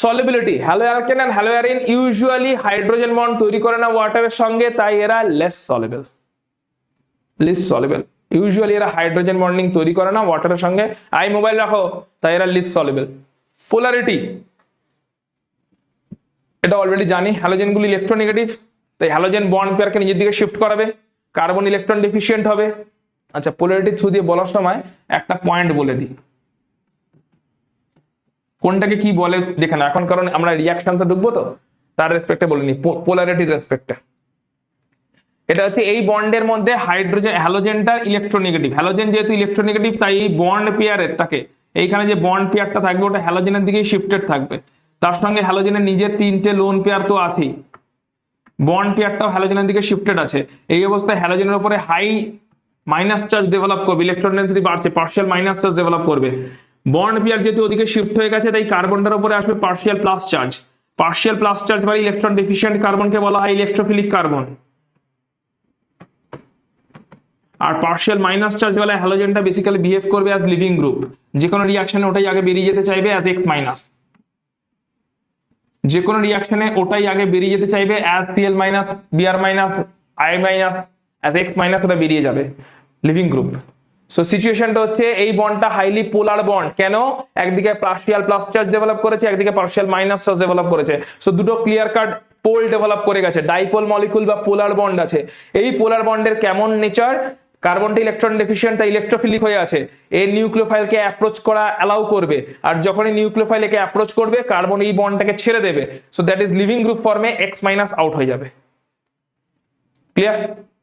Solubility, haloalkane and haloarene usually hydrogen bond তৈরি করে না ওয়াটারের সঙ্গে, তাই এরা less soluble. Least soluble, usually এরা হাইড্রোজেন বন্ডিং তৈরি করে না ওয়াটারের সঙ্গে। আই মোবাইল রাখো, তাই এরা লিস্ট সলিবল। পোলারিটি, এটা অলরেডি জানি, হ্যালোজেন গুলো ইলেকট্রোনেগেটিভ, তাই হ্যালোজেন বন্ড পেয়ারকে নিজের দিকে শিফট করাবে, কার্বন ইলেকট্রন ডেফিসিয়েন্ট হবে। আচ্ছা, পোলারিটি থ্রু দিয়ে বলার সময় একটা পয়েন্ট বলে দিই, কোনটাকে কি বলে দেখে না এখন, কারণ আমরা রিয়াকশনসে ঢুকবো তো তার রেসপেক্টে বলে নি, পোলারিটির রেসপেক্টে। এটা হচ্ছে এই বন্ডের মধ্যে হাইড্রোজেন হ্যালোজেনটা ইলেকট্রোনেগেটিভ, হ্যালোজেন যেহেতু ইলেকট্রোনেগেটিভ তাই এই বন্ড পেয়ারের তাকে এইখানে যে বন্ড পেয়ারটা থাকবে ওটা হ্যালোজেনের দিকে শিফটেড থাকবে, তার সঙ্গে হ্যালোজেনের নিজের তিনটে লোন পেয়ার তো আছেই, বন্ড পেয়ারটাও হ্যালোজেনের দিকে শিফটেড আছে। এই অবস্থায় হ্যালোজেনের উপরে হাই মাইনাস চার্জ ডেভেলপ করবে, ইলেকট্রন ডেনসিটি বাড়ছে, পার্শিয়াল মাইনাস চার্জ ডেভেলপ করবে। বন্ড পেয়ার যেহেতু ওদিকে শিফট হয়ে গেছে তাই কার্বনটার উপরে আসবে partial plus charge, partial plus charge মানে ইলেকট্রন ডেফিসিয়েন্ট কার্বনকে বলা হয় ইলেকট্রোফিলিক কার্বন, আর পার্শিয়াল মাইনাস চার্জ वाला হ্যালোজেনটা বেসিক্যালি বিহেভ করবে অ্যাজ লিভিং গ্রুপ, যে কোনো রিঅ্যাকশনে ওটাই আগে বেরিয়ে যেতে চাইবে অ্যাজ এক্স মাইনাস, যে কোনো রিঅ্যাকশনে ওটাই আগে বেরিয়ে যেতে চাইবে as CL minus, BR minus, I minus, as X minus ওটা বেরিয়ে যাবে লিভিং গ্রুপ। সো সিচুয়েশনটা হচ্ছে এই বন্ডটা হাইলি পোলার বন্ড, কেন? একদিকে পার্শিয়াল প্লাস চার্জ ডেভেলপ করেছে, একদিকে পার্শিয়াল মাইনাস চার্জ ডেভেলপ করেছে। সো দুটো ক্লিয়ার কাট পোল ডেভেলপ করে গেছে, ডাইপোল মলিকুল বা পোলার বন্ড আছে। এই পোলার বন্ডের কেমন নেচার? কার্বনটা ইলেকট্রন ডেফিসিয়েন্ট তাই ইলেকট্রোফিলিক হয়ে আছে, এই নিউক্লিওফাইলকে অ্যাপ্রোচ করা অ্যালাউ করবে, আর যখনই নিউক্লিওফাইল একে অ্যাপ্রোচ করবে কার্বন এই বন্ডটাকে ছেড়ে দেবে, so that is living group ফর্মে এক্স মাইনাস আউট হয়ে যাবে। ক্লিয়ার?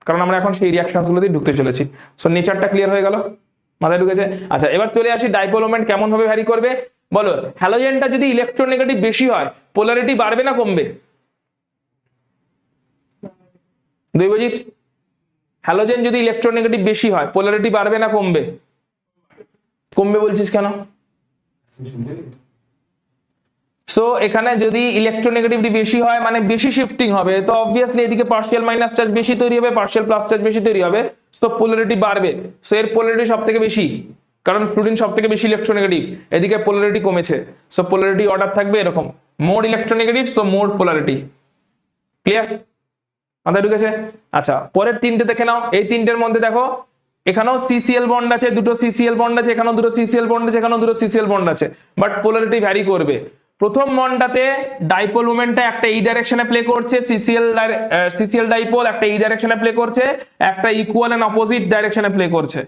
কারণ আমরা এখন সেই রিঅ্যাকশনস গুলোতে ঢুকতে চলেছি। সো নেচারটা ক্লিয়ার হয়ে গেল, মাথায় ঢুকেছে? আচ্ছা, এবার চলে আসি ডাইপোল মোমেন্ট কেমন ভাবে ভ্যারি করবে বলো। হ্যালোজেনটা যদি ইলেকট্রোনেগেটিভ বেশি হয় পোলারিটি বাড়বে না কমবে? দৈবজিৎ, হ্যালোজেন যদি ইলেকট্রোনেগেটিভ বেশি হয় পোলারিটি বাড়বে না কমবে? কমবে বলছিস কেন? সো এখানে যদি ইলেকট্রোনেগেটিভিটি বেশি হয় মানে বেশি শিফটিং হবে, তো অবভিয়াসলি এদিকে পার্শিয়াল মাইনাস চার্জ বেশি তৈরি হবে, পার্শিয়াল প্লাস চার্জ বেশি তৈরি হবে, সো পোলারিটি বাড়বে। সো এর পোলারিটি সবথেকে বেশি, কারণ ফ্লুরিন সবথেকে বেশি ইলেকট্রোনেগেটিভ, এদিকে পোলারিটি কমেছে, সো পোলারিটি অর্ডার থাকবে এরকম, more electronegative so more polarity. Clear? মাথায় ঢুকেছে? আচ্ছা, পরের তিনটে দেখে নাও। এই তিনটের মধ্যে দেখো এখানেও সিসিএল বন্ড আছে, দুটো সিসিএল বন্ড আছে, এখানেও দুটো সিসিএল বন্ড আছে, এখানেও দুটো সিসিএল বন্ড আছে, বাট পোলারিটি ভ্যারি করবে। প্রথম বন্ডটাতে ডাইপোল মোমেন্টটা একটা এই ডাইরেকশনে প্লে করছে, সিসিএল ডাইপোল একটা এই ডাইরেকশনে প্লে করছে, একটা ইকুয়াল এন্ড অপোজিট ডাইরেকশনে প্লে করছে।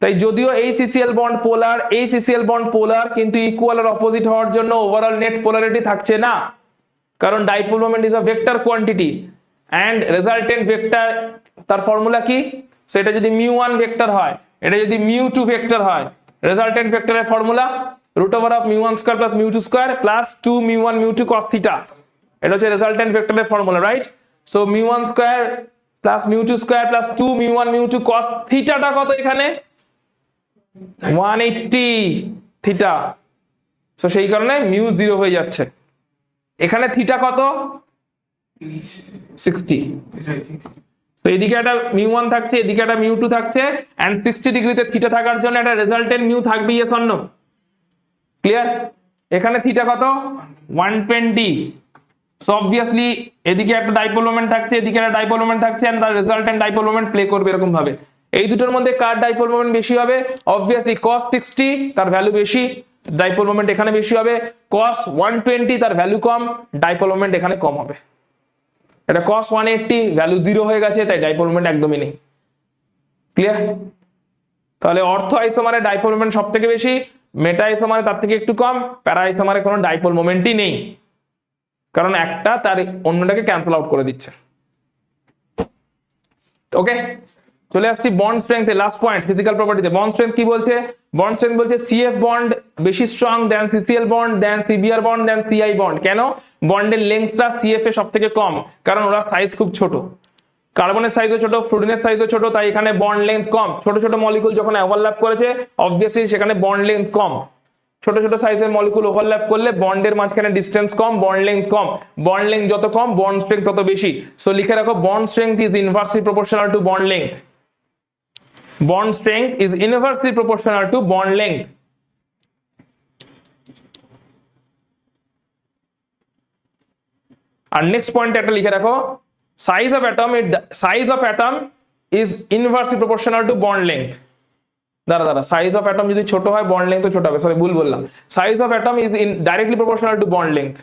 তাই যদিও এই সিসিএল বন্ড পোলার, এই সিসিএল বন্ড পোলার, কিন্তু ইকুয়াল আর অপোজিট হওয়ার জন্য ওভারঅল নেট পোলারিটি থাকছে না, কারণ dipole moment is a vector quantity and resultant vector তার ফর্মুলা কি? সেটা যদি mu1 ভেক্টর হয়, এটা যদি mu2 ভেক্টর হয়, resultant ভেক্টরের formula root over of mu1 square plus mu2 square plus 2 mu1 mu2 cos theta, এটা হচ্ছে resultant ভেক্টরের formula, right? So mu1 square plus mu2 square plus 2 mu1 mu2 cos theta টা কত এখানে? 180 theta. So সেই কারণে mu 0 হয়ে যাচ্ছে। এখানে থিটা কত? 60। তো এদিকে একটা mu1 থাকছে, এদিকে একটা mu2 থাকছে, এন্ড 60 ডিগ্রিতে থিটা থাকার জন্য একটা রেজাল্টেন্ট মিউ থাকবে, ইয়েস অর নো? ক্লিয়ার? এখানে থিটা কত? 120। সো অবভিয়াসলি এদিকে একটা ডাইপোল মোমেন্ট থাকছে, এদিকে একটা ডাইপোল মোমেন্ট থাকছে, এন্ড তার রেজাল্টেন্ট ডাইপোল মোমেন্ট প্লে করবে এরকম ভাবে। এই দুটোর মধ্যে কার ডাইপোল মোমেন্ট বেশি হবে? অবভিয়াসলি cos 60 তার ভ্যালু বেশি, ডাইপোল মোমেন্ট এখানে বেশি হবে। cos 120 তার ভ্যালু কম, ডাইপোল মোমেন্ট এখানে কম হবে। এটা cos 180 ভ্যালু 0 হয়ে গেছে, তাই ডাইপোল মোমেন্ট একদমই নেই। ক্লিয়ার? তাহলে অর্থ আইসোমারে ডাইপোল মোমেন্ট সবথেকে বেশি, মেটা আইসোমারে তার থেকে একটু কম, প্যারা আইসোমারে কোনো ডাইপোল মোমেন্টই নেই। কারণ একটা তার অন্যটাকে ক্যান্সেল আউট করে দিচ্ছে। ওকে, চলে আসছি বন্ড স্ট্রেংথে, লাস্ট পয়েন্ট ফিজিক্যাল প্রপার্টিতে। বন্ড স্ট্রেংথ কি বলছে? বন্ড স্ট্রেংথ বলছে সিএফ বন্ড বেশি strong then CCL bond then CBR bond then CI bond. কেন? বন্ডের লেন্থটা সিএফ এ সব থেকে কম, কারণ ওরা সাইজ খুব ছোট, কার্বনের সাইজও ছোট, ফ্লুরিনের সাইজও ছোট, তাই এখানে বন্ড লেন্থ কম। ছোট ছোট মলিকুল যখন ওভারল্যাপ করেছে অবভিয়াসলি সেখানে বন্ড লেন্থ কম। ছোট ছোট সাইজের মলিকুল ওভারল্যাপ করলে বন্ডের মাঝখানে ডিসটেন্স কম, বন্ড লেন্থ কম। বন্ড লেন্থ যত কম বন্ড স্ট্রেংথ তত বেশি। সো লিখে রাখো bond strength is inversely proportional to bond length. Bond strength is inversely proportional to bond length. আর নেক্সট পয়েন্ট একটা লিখে রাখো, size of atom is inversely proportional to bond length. দাঁড়া সাইজ অফ অ্যাটম যদি ছোট হয় বন্ড লেংথ ছোট হবে, সরি ভুল বললাম। Size of atom is directly proportional to bond length,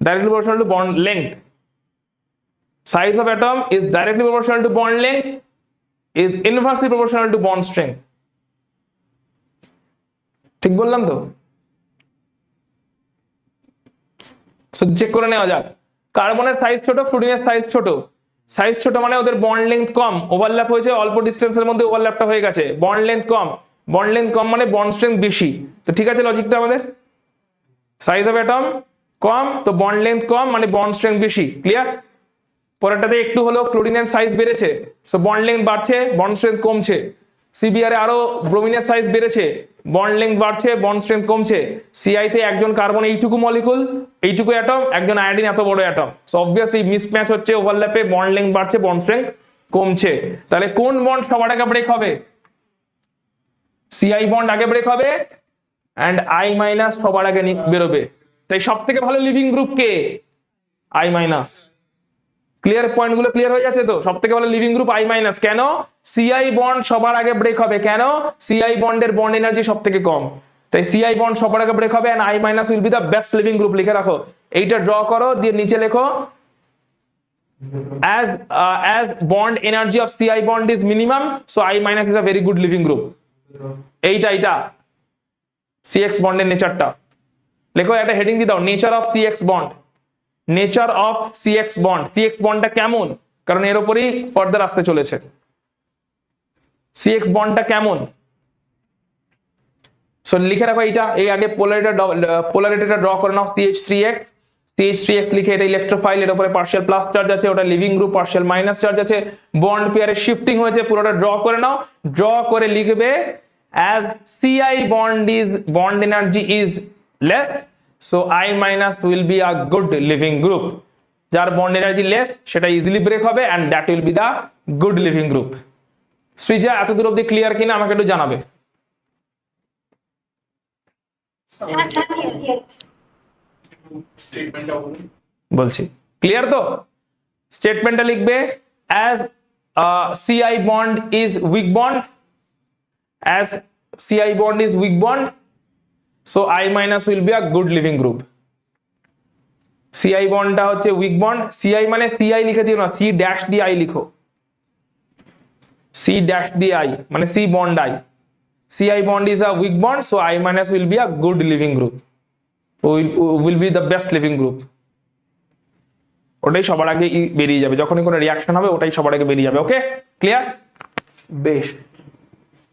directly proportional to bond length. Size of atom is directly proportional to bond length is inversely proportional to bond strength. ঠিক বললাম তো? So check করে নেওয়া যাক। কার্বনের size ছোট, ফ্লুরিনের size ছোট। Size ছোট মানে ওদের বন্ড লেংথ কম, ওভারল্যাপ হয়েছে অল্প ডিসটেন্সের মধ্যে, ওভারল্যাপটা হয়ে গেছে। বন্ড লেংথ কম, বন্ড লেংথ কম মানে বন্ড স্ট্রেংথ বেশি। তো ঠিক আছে লজিকটা আমাদের, সাইজ অফ অ্যাটম কম তো বন্ড লেংথ কম মানে বন্ড স্ট্রেংথ বেশি। ক্লিয়ার? পরেরটাতে একটু হলো ক্লোরিনের সাইজ বেড়েছে, সো বন্ড লেংথ বাড়ছে, বন্ড স্ট্রেংথ কমছে। সিবিআর এ আরো ব্রোমিনের সাইজ বেড়েছে, বন্ড লেংথ বাড়ছে, বন্ড স্ট্রেংথ কমছে। সিআই তে একজন কার্বন এইটুকু মলিকুল, এইটুকু অ্যাটম, একজন আয়োডিন এত বড় অ্যাটম। সো অবভিয়াসলি মিসম্যাচ হচ্ছে, ওভারল্যাপে বন্ড লেংথ বাড়ছে, বন্ড স্ট্রেংথ কমছে। তাহলে কোন বন্ড সবার আগে ব্রেক হবে? সিআই বন্ড আগে ব্রেক হবে এন্ড আই মাইনাস সবার আগে বেরোবে। তাই সব থেকে ভালো living group K? I minus. Clear? পয়েন্টগুলো ক্লিয়ার হয়ে যাচ্ছে তো? সব থেকে ভালো লিভিং গ্রুপ আই মাইনাস। কেন? সিআই বন্ড সবার আগে ব্রেক হবে। কেন? সিআই বন্ডের বন্ড এনার্জি সব থেকে কম, তাই সিআই বন্ড সবার আগে ব্রেক হবে and I minus will be the best leaving group. লিখে রাখো, এইটা ড্র করো, দিয়ে নিচে লেখো as bond energy of CI bond is minimum, so I minus is a very good living group. এইটা CX বন্ডের নেচারটা লেখো, একটা হেডিং দিয়ে দাও, nature of CX bond. Nature of CX bond, CX বন্ডটা কেমন? কারণ এর উপরই ফার্দার আসতে চলেছে। CX বন্ডটা কেমন? সো লিখে রাখো এইটা, এই আগে পোলারিটিটা ড্র করে নাও। CH3X লিখে, এটা ইলেকট্রোফাইল, এর উপরে পার্শিয়াল প্লাস চার্জ আছে, ওটা living group, partial minus charge আছে, বন্ড পেয়ারে শিফটিং হয়েছে, পুরোটা ড্র করে নাও। ড্র করে লিখবে as CI bond energy is less, so I minus will be a good living group. যার বন্ড এনার্জি লেস সেটা ইজিলি ব্রেক হবে and that will be the good living group. Srija এতদূর অবধি ক্লিয়ার কিনা আমাকে একটু জানাবে। হ্যাঁ স্যার ক্লিয়ার। স্টেটমেন্টটা বলুন। বলছি ক্লিয়ার তো? স্টেটমেন্টটা লিখবে as CI bond is weak bond, as CI bond is weak bond, so I minus will be a good living group. CI বন্ডটা হচ্ছে উইক বন্ড, CI মানে CI লিখে দিও না, C ড্যাশ দিয়ে I লিখো, C ড্যাশ দিয়ে I মানে C bond I. CI bond is a weak bond, so I minus will be a good living group, will be the best living group. ওটাই সবার আগে বেরিয়ে যাবে, যখনই কোনো রিয়াকশন হবে ওটাই সবার আগে বেরিয়ে যাবে। Okay clear? বেশ।